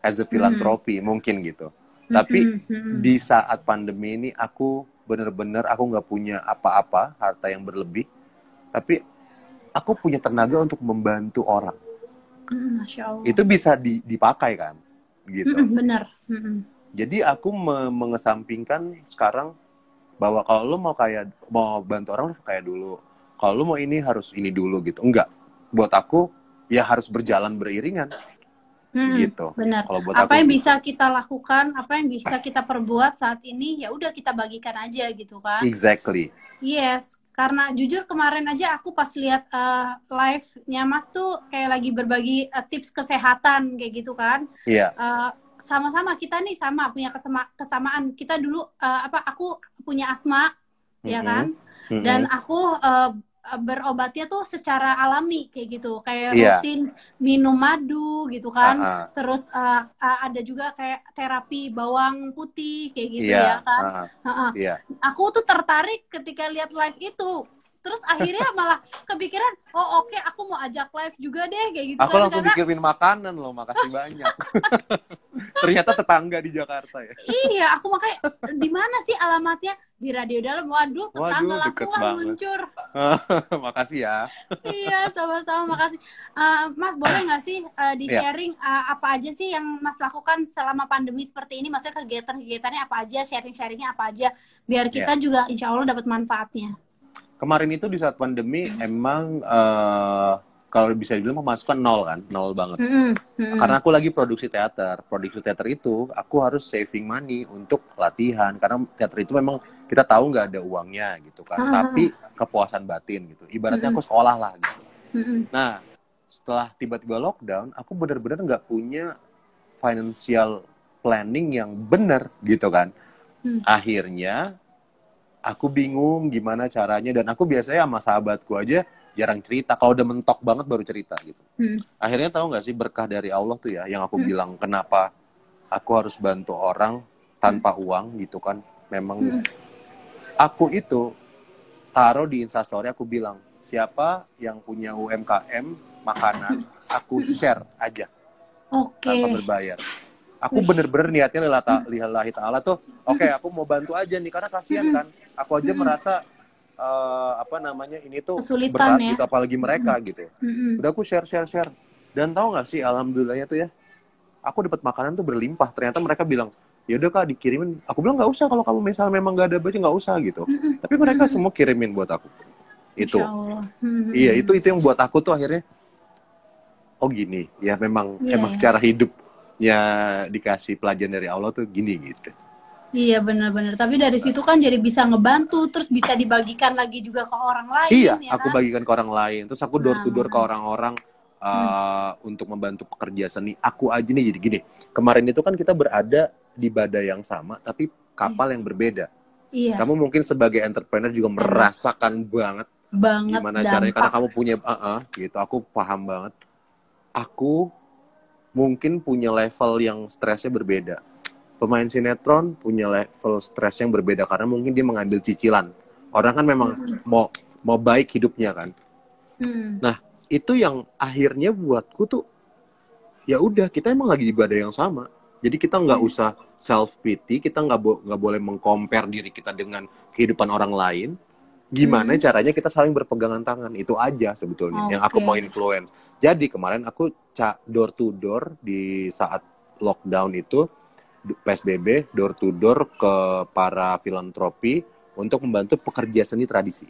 as a philanthropy mungkin gitu. Tapi di saat pandemi ini aku bener-bener aku nggak punya apa-apa, harta yang berlebih. Tapi aku punya tenaga untuk membantu orang. Masya Allah. Itu bisa dipakai kan, gitu. Benar. Jadi aku mengesampingkan sekarang bahwa kalau lo mau bantu orang, lo kaya dulu. Kalau lo mau ini harus ini dulu gitu. Enggak. Buat aku ya harus berjalan beriringan. Gitu. Benar. Kalau buat apa aku, yang gitu. bisa kita lakukan, apa yang bisa kita perbuat saat ini, ya udah kita bagikan aja gitu kan. Exactly. Yes. Karena jujur kemarin aja aku pas lihat live-nya Mas tuh kayak lagi berbagi tips kesehatan kayak gitu kan. Iya. Sama-sama kita nih sama punya kesamaan. Kita dulu aku punya asma ya kan. Dan aku berobatnya tuh secara alami kayak gitu, kayak rutin minum madu gitu kan. Terus ada juga kayak terapi bawang putih kayak gitu ya kan. Aku tuh tertarik ketika lihat live itu. Terus akhirnya malah kepikiran, oh oke, aku mau ajak live juga deh kayak gitu. Aku langsung dikirimin makanan loh, makasih banyak. Ternyata tetangga di Jakarta ya. Iya, aku makanya di mana sih alamatnya? Di Radio Dalam. Waduh, tetangga langsung lah muncul. Makasih ya. Iya, sama-sama, makasih. Mas, boleh nggak sih di-sharing apa aja sih yang Mas lakukan selama pandemi seperti ini? Maksudnya kegiatan-kegiatannya apa aja, sharing-sharingnya apa aja, biar kita juga insya Allah dapat manfaatnya. Kemarin itu di saat pandemi emang kalau bisa dibilang pemasukan nol banget. Karena aku lagi produksi teater. Produksi teater itu aku harus saving money untuk latihan. Karena teater itu memang kita tahu nggak ada uangnya gitu kan. Tapi kepuasan batin gitu. Ibaratnya aku sekolah lah gitu. Nah, setelah tiba-tiba lockdown, aku benar-benar nggak punya financial planning yang benar gitu kan. Akhirnya aku bingung gimana caranya, dan aku biasanya sama sahabatku aja jarang cerita. Kalau udah mentok banget baru cerita gitu. Akhirnya tahu nggak sih berkah dari Allah tuh ya, yang aku bilang kenapa aku harus bantu orang tanpa uang gitu kan. Memang aku itu taruh di Instastory, aku bilang siapa yang punya UMKM makanan, aku share aja tanpa berbayar. Aku bener-bener niatnya lillahi ta'ala tuh, oke, aku mau bantu aja nih, karena kasihan kan. Aku aja merasa, ini tuh kesulitan, berat gitu, apalagi mereka gitu. Udah aku share. Dan tahu nggak sih, alhamdulillahnya tuh ya, aku dapat makanan tuh berlimpah. Ternyata mereka bilang, ya udah Kak, dikirimin. Aku bilang nggak usah, kalau kamu misalnya memang nggak ada baju, nggak usah gitu. Tapi mereka semua kirimin buat aku. Itu. Iya, itu yang buat aku tuh akhirnya, oh gini, ya memang cara hidup ya dikasih pelajaran dari Allah tuh gini gitu. Iya benar-benar. Tapi dari situ kan jadi bisa ngebantu, terus bisa dibagikan lagi juga ke orang lain. Iya, ya aku bagikan ke orang lain. Terus aku door to door ke orang-orang untuk membantu pekerja seni. Aku aja nih jadi gini. Kemarin itu kan kita berada di badai yang sama, tapi kapal yang berbeda. Iya. Kamu mungkin sebagai entrepreneur juga merasakan banget gimana caranya, karena kamu punya gitu. Aku paham banget. Aku mungkin punya level yang stresnya berbeda. Pemain sinetron punya level stres yang berbeda karena mungkin dia mengambil cicilan. Orang kan memang mau baik hidupnya kan. Nah, itu yang akhirnya buatku tuh ya udah, kita emang lagi di badai yang sama. Jadi kita nggak usah self pity, kita nggak boleh mengcompare diri kita dengan kehidupan orang lain. Gimana caranya kita saling berpegangan tangan, itu aja sebetulnya yang aku mau influence. Jadi kemarin aku door to door di saat lockdown itu, PSBB, door to door ke para filantropi untuk membantu pekerja seni tradisi.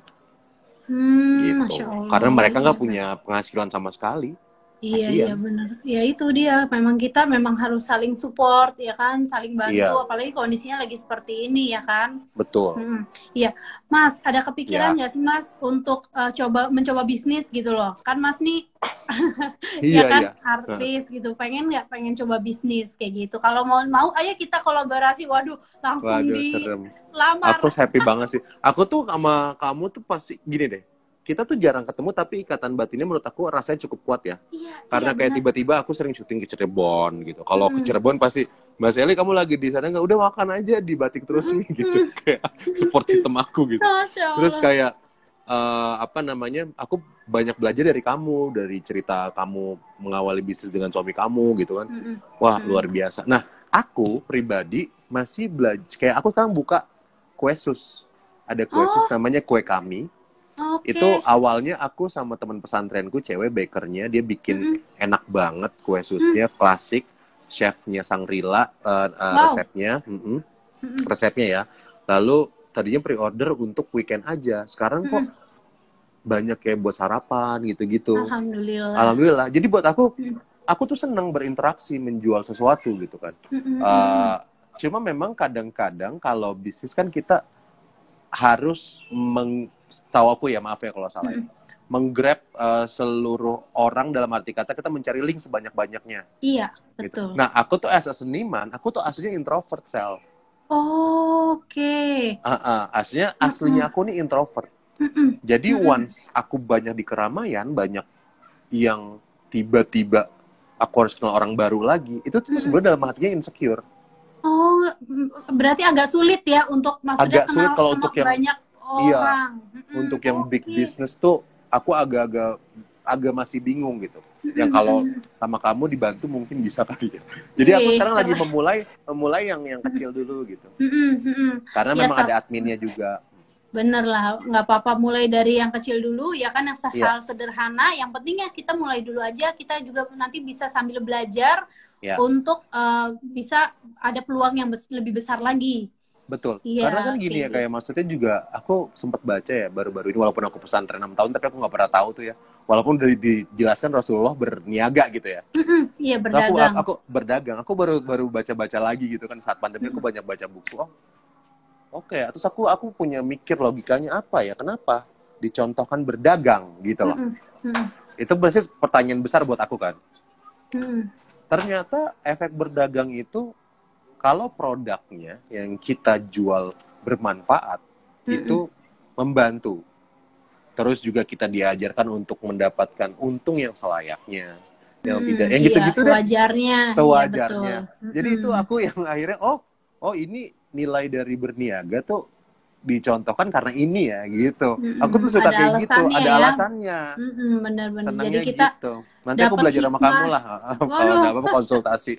Gitu. Karena mereka nggak punya penghasilan sama sekali. Iya benar. Ya itu dia. Memang kita harus saling support ya kan, saling bantu. Apalagi kondisinya lagi seperti ini ya kan. Betul. Iya, Mas. Ada kepikiran nggak sih Mas untuk mencoba bisnis gitu loh? Kan Mas nih, ya kan artis gitu. Pengen coba bisnis kayak gitu? Kalau mau, ayo kita kolaborasi. Waduh, langsung dilamar. Aku happy banget sih. Aku tuh sama kamu tuh pasti gini deh. Kita tuh jarang ketemu, tapi ikatan batinnya menurut aku rasanya cukup kuat ya. Karena kayak tiba-tiba aku sering syuting ke Cirebon gitu. Kalau ke Cirebon pasti, Mbak Sally kamu lagi di sana nggak? Udah makan aja di batik terus nih gitu. Kayak support system aku gitu. Terus kayak aku banyak belajar dari kamu, dari cerita kamu mengawali bisnis dengan suami kamu gitu kan. Wah, luar biasa. Nah, aku pribadi masih belajar. Kayak aku sekarang buka kue sus. Ada kue sus namanya Kue Kami. Itu awalnya aku sama teman pesantrenku cewek bakernya, dia bikin enak banget kue susnya, klasik, chefnya Sangrila, resepnya ya. Lalu tadinya pre-order untuk weekend aja, sekarang kok banyak kayak buat sarapan gitu-gitu. Alhamdulillah. Jadi buat aku tuh senang berinteraksi, menjual sesuatu gitu kan. Cuma memang kadang-kadang kalau bisnis kan kita harus tahu aku ya, maaf ya kalau salah ya, menggrab seluruh orang, dalam arti kata kita mencari link sebanyak-banyaknya. Iya, betul. Gitu. Nah, aku tuh as a seniman, aku tuh aslinya introvert, Sel. Aslinya aku nih introvert. Jadi once aku banyak di keramaian, banyak yang tiba-tiba aku harus kenal orang baru lagi, itu tuh sebenarnya dalam hatinya insecure. Oh, berarti agak sulit ya untuk maksudnya agak sulit kalau untuk yang banyak orang. Iya, untuk yang big business tuh aku agak masih bingung gitu. Yang kalau sama kamu dibantu mungkin bisa kali ya. Jadi aku sekarang lagi memulai yang kecil dulu gitu. Karena memang ada adminnya juga. Bener lah, nggak apa-apa mulai dari yang kecil dulu ya kan, yang hal sederhana. Yang penting ya kita mulai dulu aja. Kita juga nanti bisa sambil belajar untuk bisa ada peluang yang lebih besar lagi. Betul, karena kan gini ya, kayak maksudnya juga aku sempat baca ya baru-baru ini, walaupun aku pesantren 6 tahun, tapi aku nggak pernah tahu tuh ya, walaupun udah dijelaskan Rasulullah berniaga gitu ya. Iya, berdagang. Aku berdagang, aku baru baca-baca lagi gitu kan, saat pandemi aku banyak baca buku. Oke. Terus aku punya mikir logikanya apa ya, kenapa dicontohkan berdagang gitu loh. Itu berarti pertanyaan besar buat aku kan. Ternyata efek berdagang itu, kalau produknya yang kita jual bermanfaat, itu membantu. Terus juga kita diajarkan untuk mendapatkan untung yang selayaknya. Yang tidak, yang gitu-gitu sewajarnya. Sewajarnya. Ya, jadi itu aku yang akhirnya, ini nilai dari berniaga tuh dicontohkan karena ini ya gitu. Aku tuh suka kayak gitu, ada alasannya. Benar-benar. Jadi kita gitu. Nanti aku belajar sama kamu lah, kalau nggak apa-apa konsultasi.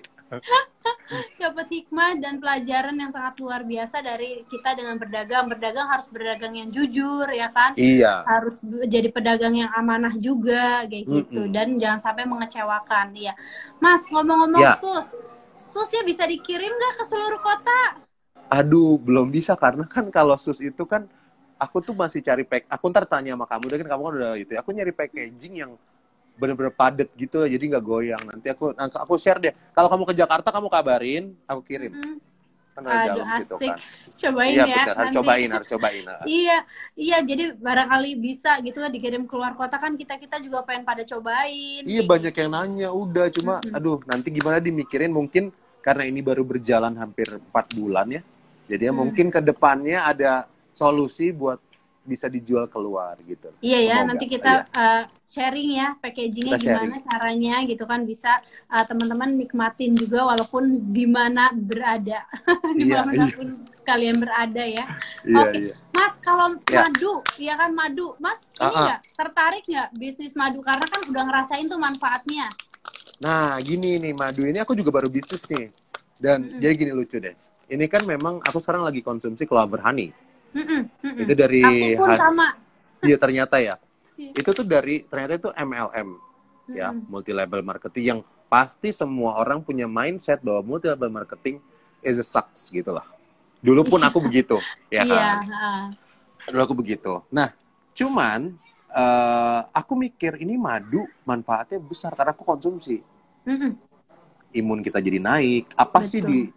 Dapat hikmah dan pelajaran yang sangat luar biasa dari kita dengan berdagang. Berdagang harus berdagang yang jujur ya kan. Iya. Harus jadi pedagang yang amanah juga kayak gitu, dan jangan sampai mengecewakan. Iya. Mas, ngomong-ngomong sus ya bisa dikirim nggak ke seluruh kota? Aduh, belum bisa karena kan kalau sus itu kan aku tuh masih cari aku ntar tanya sama kamu, kan kamu kan udah itu ya. Aku nyari packaging yang bener-bener padet gitu, jadi nggak goyang. Nanti aku share deh. Kalau kamu ke Jakarta, kamu kabarin, aku kirim. Kan ada dalam situ kan. Cobain ya. Bener, harus cobain. Iya, jadi barangkali bisa gitu kan dikirim keluar kota, kan kita juga pengen pada cobain. Iya, banyak yang nanya, udah cuma aduh, nanti gimana dimikirin, mungkin karena ini baru berjalan hampir 4 bulan ya. Jadi ya mungkin ke depannya ada solusi buat bisa dijual keluar gitu. Iya ya, Semoga. nanti kita sharing ya packagingnya gimana caranya gitu kan, bisa teman-teman nikmatin juga walaupun di mana berada, dimanapun kalian berada ya. Oke. Mas, kalau madu, ya kan madu, Mas ini nggak tertarik nggak bisnis madu karena kan udah ngerasain tuh manfaatnya. Nah, gini nih, madu ini aku juga baru bisnis nih. Dan jadi gini lucu deh. Ini kan memang aku sekarang lagi konsumsi Clover Honey. Itu dari aku pun sama. Iya ternyata ya. Itu tuh ternyata itu MLM ya, multi level marketing, yang pasti semua orang punya mindset bahwa multi level marketing is a sucks gitu lah. Dulu pun aku begitu, ya kan. Dulu aku begitu. Nah, cuman aku mikir ini madu manfaatnya besar karena aku konsumsi. Imun kita jadi naik. Apa sih di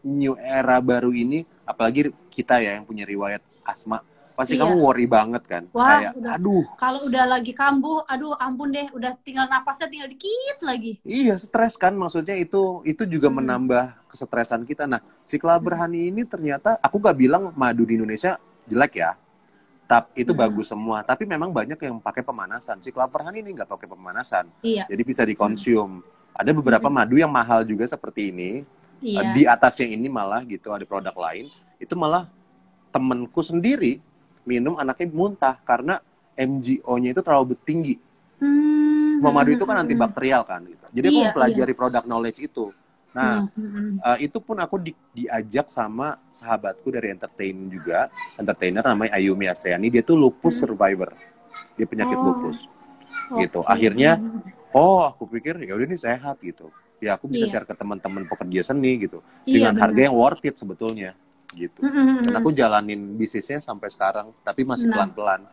new era baru ini, apalagi kita ya yang punya riwayat asma, pasti kamu worry banget kan. Wah, kayak aduh, kalau udah lagi kambuh, aduh ampun deh, udah tinggal napasnya tinggal dikit lagi. Iya, stres kan, maksudnya itu juga menambah kesetresan kita. Nah, si Clover Honey ini ternyata, aku gak bilang madu di Indonesia jelek ya, tapi itu bagus semua. Tapi memang banyak yang pakai pemanasan. Si Clover Honey ini nggak pakai pemanasan, jadi bisa dikonsum. Ada beberapa madu yang mahal juga seperti ini. Di atasnya ini malah gitu ada produk lain, itu malah temenku sendiri minum anaknya muntah karena MGO-nya itu terlalu tinggi. Madu itu kan antibakterial kan gitu. Jadi aku mempelajari produk knowledge itu. Nah, itu pun aku diajak sama sahabatku dari entertainer namanya Ayumi Aseani. Dia tuh lupus survivor, dia penyakit lupus gitu. Akhirnya aku pikir ya udah ini sehat gitu. Ya aku bisa share ke teman-teman pekerja seni gitu dengan harga yang worth it sebetulnya gitu. Dan aku jalanin bisnisnya sampai sekarang, tapi masih pelan-pelan.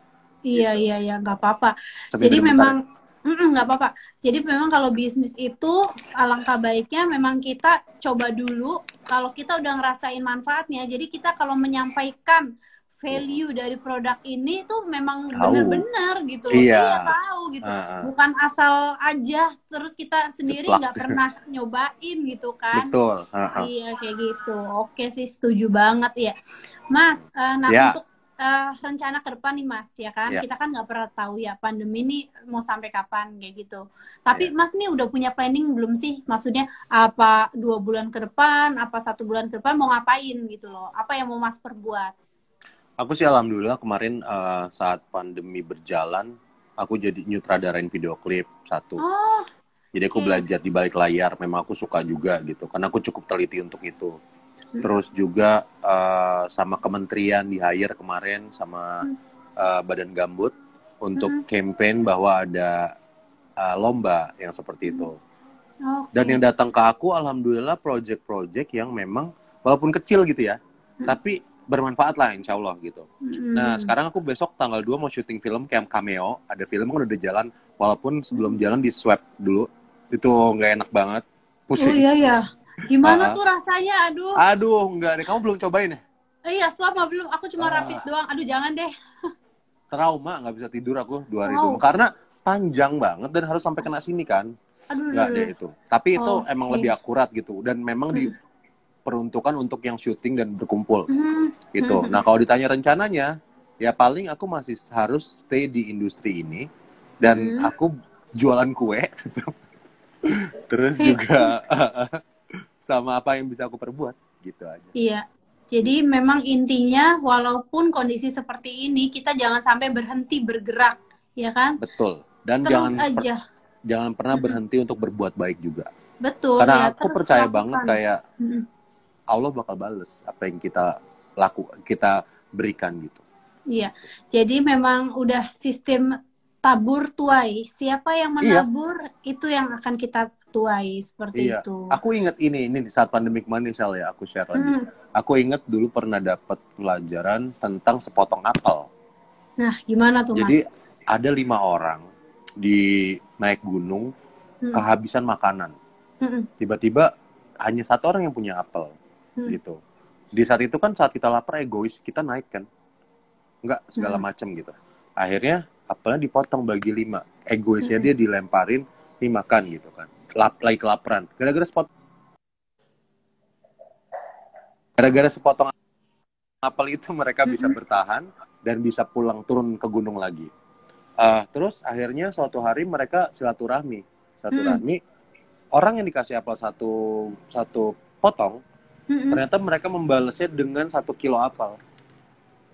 Iya nggak apa-apa. Jadi memang nggak apa-apa. Jadi memang kalau bisnis itu alangkah baiknya memang kita coba dulu. Kalau kita udah ngerasain manfaatnya, jadi kita kalau menyampaikan value dari produk ini tuh memang benar-benar gitu loh. Iya tahu gitu. Bukan asal aja terus kita sendiri nggak pernah nyobain gitu kan. Betul. Iya kayak gitu. Oke sih, setuju banget ya. Mas, untuk rencana ke depan nih Mas, ya kan? Kita kan nggak pernah tahu ya pandemi ini mau sampai kapan kayak gitu. Tapi Mas nih udah punya planning belum sih? Maksudnya apa 2 bulan ke depan, apa 1 bulan ke depan mau ngapain gitu loh? Apa yang mau Mas perbuat? Aku sih alhamdulillah kemarin saat pandemi berjalan, aku jadi nyutradarain video klip satu. Jadi aku belajar di balik layar, memang aku suka juga gitu, karena aku cukup teliti untuk itu. Terus juga sama kementerian di hire kemarin sama Badan Gambut untuk campaign bahwa ada lomba yang seperti itu. Dan yang datang ke aku alhamdulillah project-project yang memang walaupun kecil gitu ya, tapi bermanfaat lah insya Allah gitu. Nah sekarang aku besok tanggal 2 mau syuting film kayak cameo. Ada film kan udah jalan, walaupun sebelum jalan di swab dulu. Itu nggak enak banget, pusing. Oh iya. Gimana tuh rasanya? Aduh nggak deh, kamu belum cobain ya? Iya, swab mah belum, aku cuma rapid doang. Aduh jangan deh. Trauma, nggak bisa tidur aku 2 hari dulu. Karena panjang banget dan harus sampai kena sini kan. Nggak deh itu. Tapi itu emang lebih akurat gitu. Dan memang diperuntukkan untuk yang syuting dan berkumpul gitu. Nah kalau ditanya rencananya, ya paling aku masih harus stay di industri ini dan aku jualan kue, terus juga sama apa yang bisa aku perbuat gitu aja. Iya. Jadi memang intinya walaupun kondisi seperti ini kita jangan sampai berhenti bergerak, ya kan? Betul. Dan terus jangan pernah berhenti untuk berbuat baik juga. Betul. Karena aku percaya banget kayak Allah bakal bales apa yang kita berikan gitu. Iya. Jadi memang udah sistem tabur tuai. Siapa yang menabur itu yang akan kita tuai seperti itu. Aku ingat ini di saat pandemi kemarin ya aku share lagi. Aku ingat dulu pernah dapat pelajaran tentang sepotong apel. Nah, gimana tuh Mas? Jadi ada 5 orang di naik gunung kehabisan makanan. Tiba-tiba hanya 1 orang yang punya apel. Gitu. Di saat itu kan saat kita lapar egois, kita naik kan. Enggak segala macam gitu. Akhirnya apelnya dipotong bagi 5. Egoisnya dia dilemparin, dimakan gitu kan. Lagi kelaparan. Gara-gara spot gara-gara sepotong apel itu mereka bisa Mm-mm. bertahan dan bisa pulang turun ke gunung lagi. Terus akhirnya suatu hari mereka Mm-mm. silaturahmi, orang yang dikasih apel satu satu potong, Mm-mm. ternyata mereka membalasnya dengan 1 kilo apel.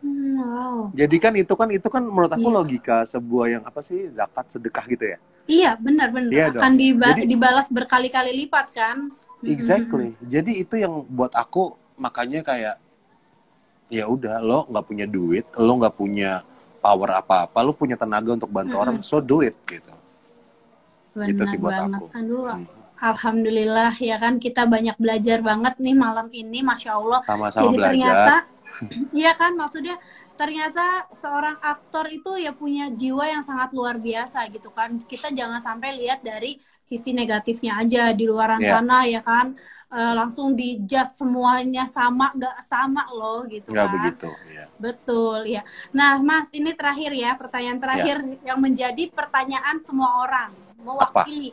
Wow. Jadi kan itu kan menurut aku Iya. logika sebuah yang apa sih, zakat sedekah gitu ya. Iya, benar-benar Iya akan dong. Jadi dibalas berkali-kali lipat kan? Mm-mm. exactly. Jadi itu yang buat aku makanya kayak ya udah, lo nggak punya duit, lo nggak punya power apa-apa, lo punya tenaga untuk bantu orang, Mm-mm. so do it gitu. Gitu Benar sih buat banget. aku. Aduh, Hmm. alhamdulillah ya kan kita banyak belajar banget nih malam ini, Masya Allah. Sama-sama Jadi belajar. ternyata, iya kan, maksudnya ternyata seorang aktor itu ya punya jiwa yang sangat luar biasa gitu kan. Kita jangan sampai lihat dari sisi negatifnya aja di luaran Ya, sana ya kan. Langsung dijudge semuanya sama, nggak sama loh gitu nggak kan. begitu. Ya. Betul ya. Nah, Mas, ini terakhir ya, pertanyaan Ya. terakhir yang menjadi pertanyaan semua orang Apa? mewakili.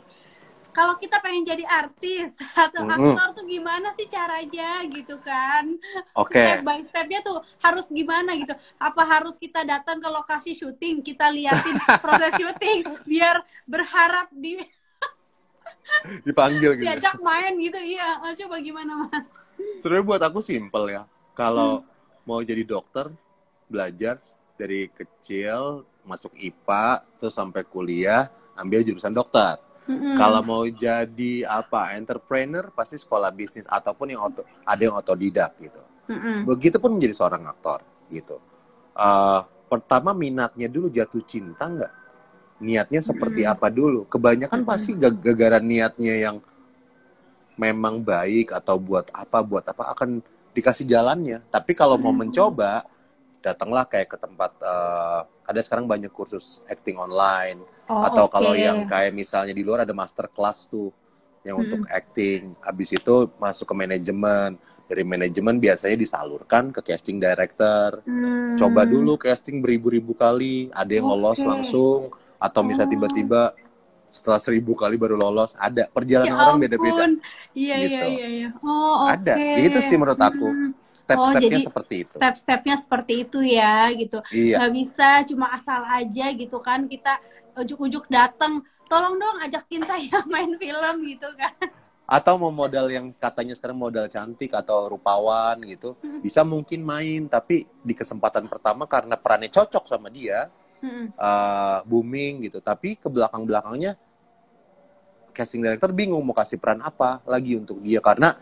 Kalau kita pengen jadi artis atau Mm-mm. aktor tuh gimana sih caranya gitu kan? Step Oke. by stepnya tuh harus gimana gitu? Apa harus kita datang ke lokasi syuting, kita liatin proses syuting biar berharap Dipanggil gitu. diajak main gitu? Iya, coba gimana Mas? Sebenarnya buat aku simpel ya. Hmm. Kalau mau jadi dokter, belajar dari kecil, masuk IPA, terus sampai kuliah, ambil jurusan dokter. Kalau Mm-mm. mau jadi apa, entrepreneur, pasti sekolah bisnis ataupun ada yang otodidak gitu. Mm-mm. Begitupun menjadi seorang aktor gitu. Pertama minatnya dulu, jatuh cinta nggak? Niatnya seperti Mm-mm. apa dulu? Kebanyakan Mm-mm. pasti gara-gara niatnya yang memang baik atau buat apa akan dikasih jalannya. Tapi kalau mau Mm-mm. mencoba, datanglah kayak ke tempat ada sekarang banyak kursus acting online, Oh, atau kalau oke. yang kayak misalnya di luar ada master class tuh yang untuk Mm-mm. acting. Habis itu masuk ke manajemen. Dari manajemen biasanya disalurkan ke casting director. Coba Hmm. dulu casting beribu-ribu kali, ada yang lolos Oke. langsung, atau misalnya Oh, tiba-tiba setelah 1.000 kali baru lolos. Ada ya perjalanan orang beda-beda ampun. Iya, iya, gitu. iya, iya. Oh, Ada, oke. itu sih menurut aku Hmm. Oh, step-stepnya jadi seperti itu. step-stepnya seperti itu ya, gitu. Iya, Nggak bisa cuma asal aja gitu kan. Kita ujuk-ujuk datang, tolong dong ajakin saya main film gitu kan. atau mau modal yang katanya sekarang modal cantik atau rupawan gitu, bisa mungkin main, tapi di kesempatan pertama karena perannya cocok sama dia, Hmm. booming gitu. Tapi ke belakang-belakangnya casting director bingung mau kasih peran apa lagi untuk dia, karena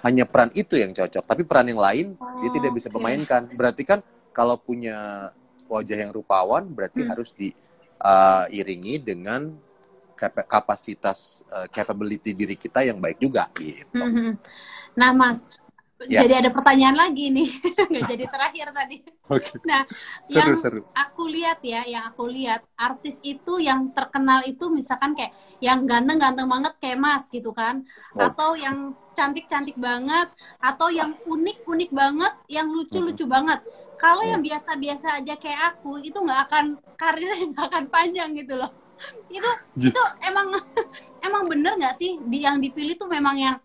hanya peran itu yang cocok, tapi peran yang lain dia tidak bisa Oke. memainkan. Berarti kan kalau punya wajah yang rupawan, berarti Hmm. harus diiringi dengan kapasitas capability diri kita yang baik juga gitu. Hmm. Nah, Mas, Ya, jadi ada pertanyaan lagi nih. Nggak jadi terakhir tadi. oke. Nah, yang Seru-seru. yang aku lihat artis itu yang terkenal itu misalkan kayak yang ganteng-ganteng banget kayak Mas gitu kan, Oh. atau yang cantik-cantik banget, atau yang unik-unik banget, yang Mm-mm. lucu-lucu banget. Kalau yang Mm. biasa-biasa aja kayak aku itu nggak akan karirnya nggak akan panjang gitu loh. Itu emang emang bener nggak sih yang dipilih tuh memang yang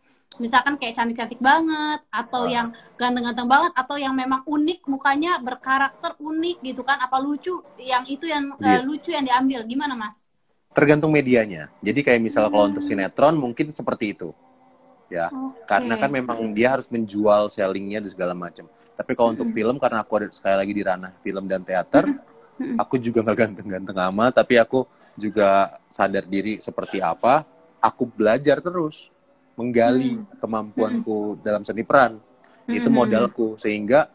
misalkan kayak cantik-cantik banget atau Uh, yang ganteng-ganteng banget atau yang memang unik mukanya berkarakter unik gitu kan, apa lucu yang itu yang gitu. lucu yang diambil gimana Mas? Tergantung medianya. Jadi kayak misalnya kalau untuk Hmm, sinetron mungkin seperti itu, ya. oke. Karena kan memang dia harus menjual sellingnya dan segala macam. Tapi kalau untuk Mm-mm. film, karena aku ada sekali lagi di ranah film dan teater, Mm-mm. Mm-mm. aku juga nggak ganteng-ganteng amat, tapi aku juga sadar diri seperti apa. Aku belajar terus, menggali Mm-mm. Mm-mm. kemampuanku dalam seni peran. Itu Mm-mm. modalku, sehingga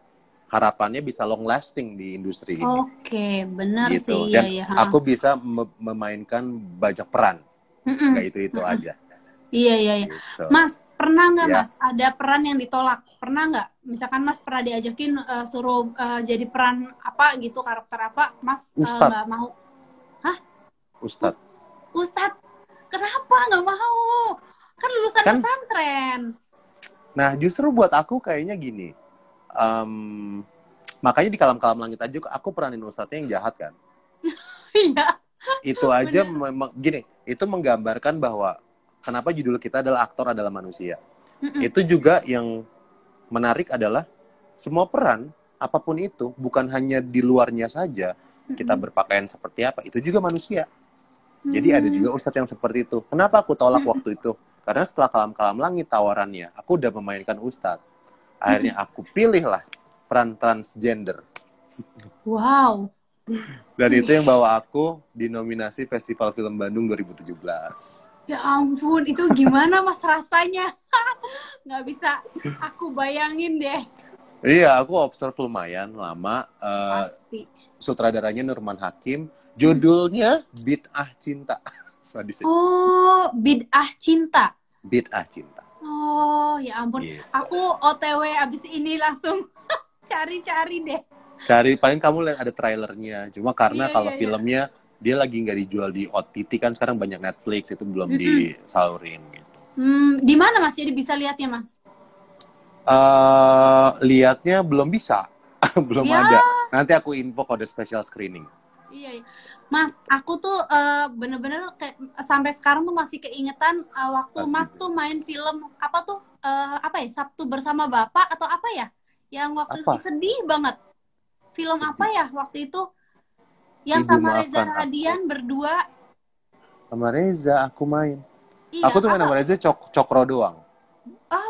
harapannya bisa long lasting di industri ini. Oke, benar Gitu. sih, iya Dan ya. aku bisa memainkan banyak peran. Nggak Mm-mm. itu-itu Mm-mm. aja. Iya, iya, iya. Gitu. Mas, pernah nggak Ya, Mas ada peran yang ditolak? Pernah nggak? Misalkan Mas pernah diajakin suruh jadi peran apa gitu, karakter apa, Mas Ustadz. nggak mau? Hah? Ustadz. Ustadz, kenapa nggak mau? Kan lulusan Kan, pesantren. nah justru buat aku kayaknya gini. em, Makanya di Kalam-Kalam Langit aja aku peranin Ustadznya yang jahat kan. Iya, Itu aja bener. memang gini, itu menggambarkan bahwa kenapa judul kita adalah aktor adalah manusia. Mm-mm. Itu juga yang menarik adalah semua peran apapun itu bukan hanya di luarnya saja kita berpakaian seperti apa, itu juga manusia. Jadi ada juga ustadz yang seperti itu. Kenapa aku tolak waktu itu? Karena setelah Kalam-Kalam Langit tawarannya, aku udah memainkan ustadz. Akhirnya aku pilihlah peran transgender. Wow. Dan itu yang bawa aku di nominasi Festival Film Bandung 2017. Ya ampun, itu gimana Mas rasanya? Nggak bisa aku bayangin deh. Iya, aku observe lumayan lama. Pasti. Sutradaranya Nurman Hakim. Judulnya Bid'ah Cinta. Oh, Bid'ah Cinta. Bid'ah Cinta. Oh, ya ampun. Gitu. Aku OTW abis ini langsung cari-cari deh. Cari, paling kamu lihat ada trailernya. Cuma karena kalau filmnya dia lagi nggak dijual di OTT, kan sekarang banyak Netflix, itu belum disalurin gitu. Di mana Mas? Jadi bisa lihatnya Mas? Lihatnya belum bisa. Belum ada. Nanti aku info kode special screening. Iya, Mas, aku tuh bener-bener sampai sekarang tuh masih keingetan waktu Mas tuh main film apa tuh apa ya, Sabtu Bersama Bapak atau apa ya, yang waktu itu sedih banget. Film sedih. Apa ya waktu itu yang Ibu sama Reza Radian berdua. Sama Reza aku main. Iya, aku tuh main sama Reza Cokro doang.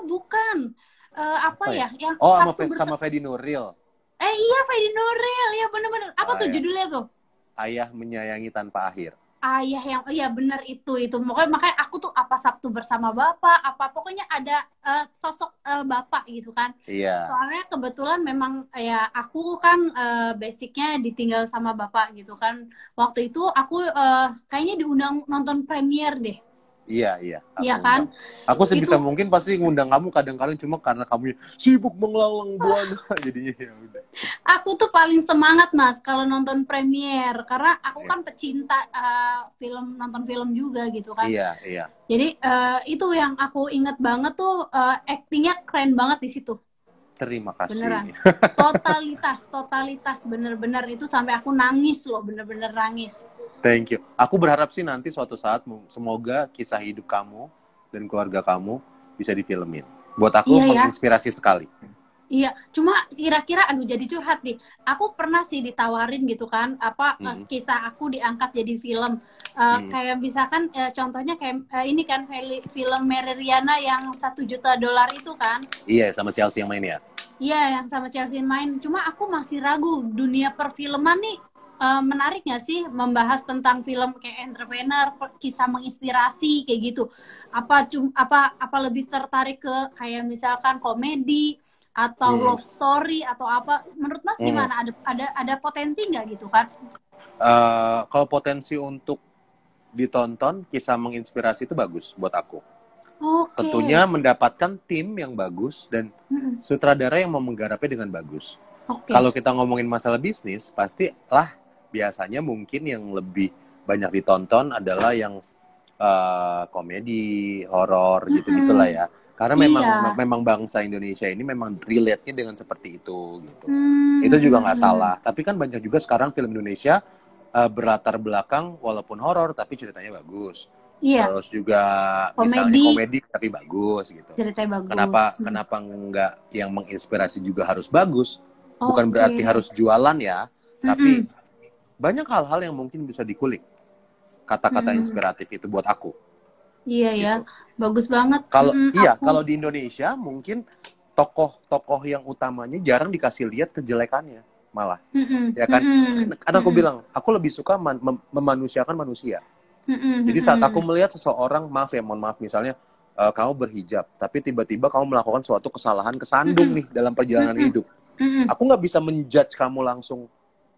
Bukan. Apa ya? Yang sama Fedi Nuril. Iya, Fedi Nuril. Ya bener-bener. Apa tuh judulnya tuh? Ayah Menyayangi Tanpa Akhir. Ayah yang, iya benar itu. Makanya aku tuh apa Sabtu Bersama Bapak, apa pokoknya ada sosok bapak gitu kan. Iya. Soalnya kebetulan memang ya aku kan basicnya ditinggal sama bapak gitu kan. Waktu itu aku kayaknya diundang nonton premier deh. Iya. Iya kan? Aku sebisa mungkin pasti ngundang kamu kadang-kadang, cuma karena kamu sibuk mengelalang buana jadinya ya udah. Aku tuh paling semangat Mas kalau nonton premier karena aku kan pecinta nonton film juga gitu kan. Iya. Jadi itu yang aku inget banget tuh actingnya keren banget di situ. Terima kasih. Beneran. Totalitas bener-bener itu sampai aku nangis loh, bener-bener nangis. Thank you. Aku berharap sih nanti suatu saat semoga kisah hidup kamu dan keluarga kamu bisa difilmin. Buat aku menginspirasi sekali. Iya, cuma kira-kira jadi curhat nih. Aku pernah sih ditawarin gitu kan, kisah aku diangkat jadi film. Kayak misalkan contohnya kayak ini kan film Mary Riana yang $1 juta itu kan. Iya, sama Chelsea yang main ya. Iya, yang sama Chelsea yang main. Cuma aku masih ragu, dunia perfilman nih menarik nggak sih membahas tentang film kayak entrepreneur, kisah menginspirasi kayak gitu? Apa lebih tertarik ke kayak misalkan komedi atau love story atau apa? Menurut Mas gimana? Ada potensi nggak gitu kan? Kalau potensi untuk ditonton, kisah menginspirasi itu bagus buat aku. Tentunya mendapatkan tim yang bagus dan sutradara yang mau menggarapnya dengan bagus. Kalau kita ngomongin masalah bisnis, pastilah biasanya mungkin yang lebih banyak ditonton adalah yang komedi, horor gitu-gitulah ya. Karena memang bangsa Indonesia ini memang relate-nya dengan seperti itu gitu. Itu juga nggak salah. Tapi kan banyak juga sekarang film Indonesia berlatar belakang walaupun horor tapi ceritanya bagus. Terus juga komedi tapi bagus gitu. Ceritanya bagus. Kenapa nggak yang menginspirasi juga harus bagus? Bukan berarti harus jualan ya, tapi banyak hal-hal yang mungkin bisa dikulik. Kata-kata inspiratif itu buat aku. Iya gitu. Ya, bagus banget. Kalau di Indonesia mungkin tokoh-tokoh yang utamanya jarang dikasih lihat kejelekannya malah. Ya kan? Karena aku bilang, aku lebih suka memanusiakan manusia. Jadi saat aku melihat seseorang, mohon maaf misalnya kamu berhijab, tapi tiba-tiba kamu melakukan suatu kesalahan kesandung nih dalam perjalanan hidup. Aku nggak bisa menjudge kamu langsung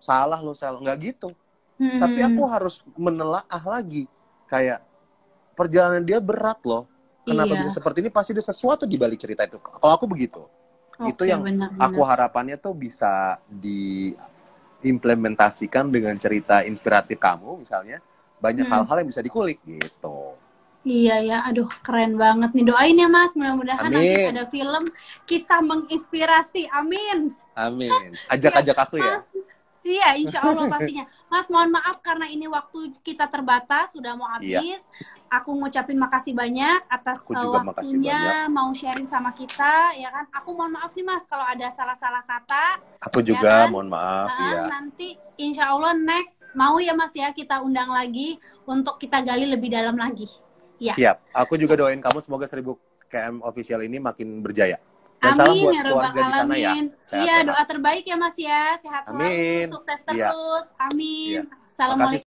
salah nggak gitu. Tapi aku harus menelaah lagi kayak perjalanan dia berat loh. Kenapa bisa seperti ini? Pasti ada sesuatu di balik cerita itu. Kalau aku begitu. Itu yang aku harapannya tuh bisa diimplementasikan dengan cerita inspiratif kamu misalnya. Banyak hal-hal yang bisa dikulik gitu. Iya ya, aduh keren banget nih. Doain ya Mas, mudah-mudahan nanti ada film kisah menginspirasi. Amin. Ajak-ajak aku ya. Iya, insya Allah pastinya. Mas, mohon maaf karena ini waktu kita terbatas, sudah mau Iya. habis. Aku ngucapin makasih banyak atas Aku juga makasih waktunya, banyak. mau sharing sama kita, ya kan. Aku mohon maaf nih Mas, kalau ada salah-salah kata. Aku Ya juga kan? mohon maaf, ya. Nanti insya Allah next, mau ya Mas ya, kita undang lagi untuk kita gali lebih dalam lagi. Ya. Siap. Aku juga doain kamu semoga 1000 KM official ini makin berjaya. Dan salam Amin buat ya Rabbal keluarga di sana ya. Alamin. Sehat-sehat. Iya, doa terbaik ya Mas ya. Sehat Amin. selalu, sukses Iya. terus. Amin. Iya. Assalamualaikum.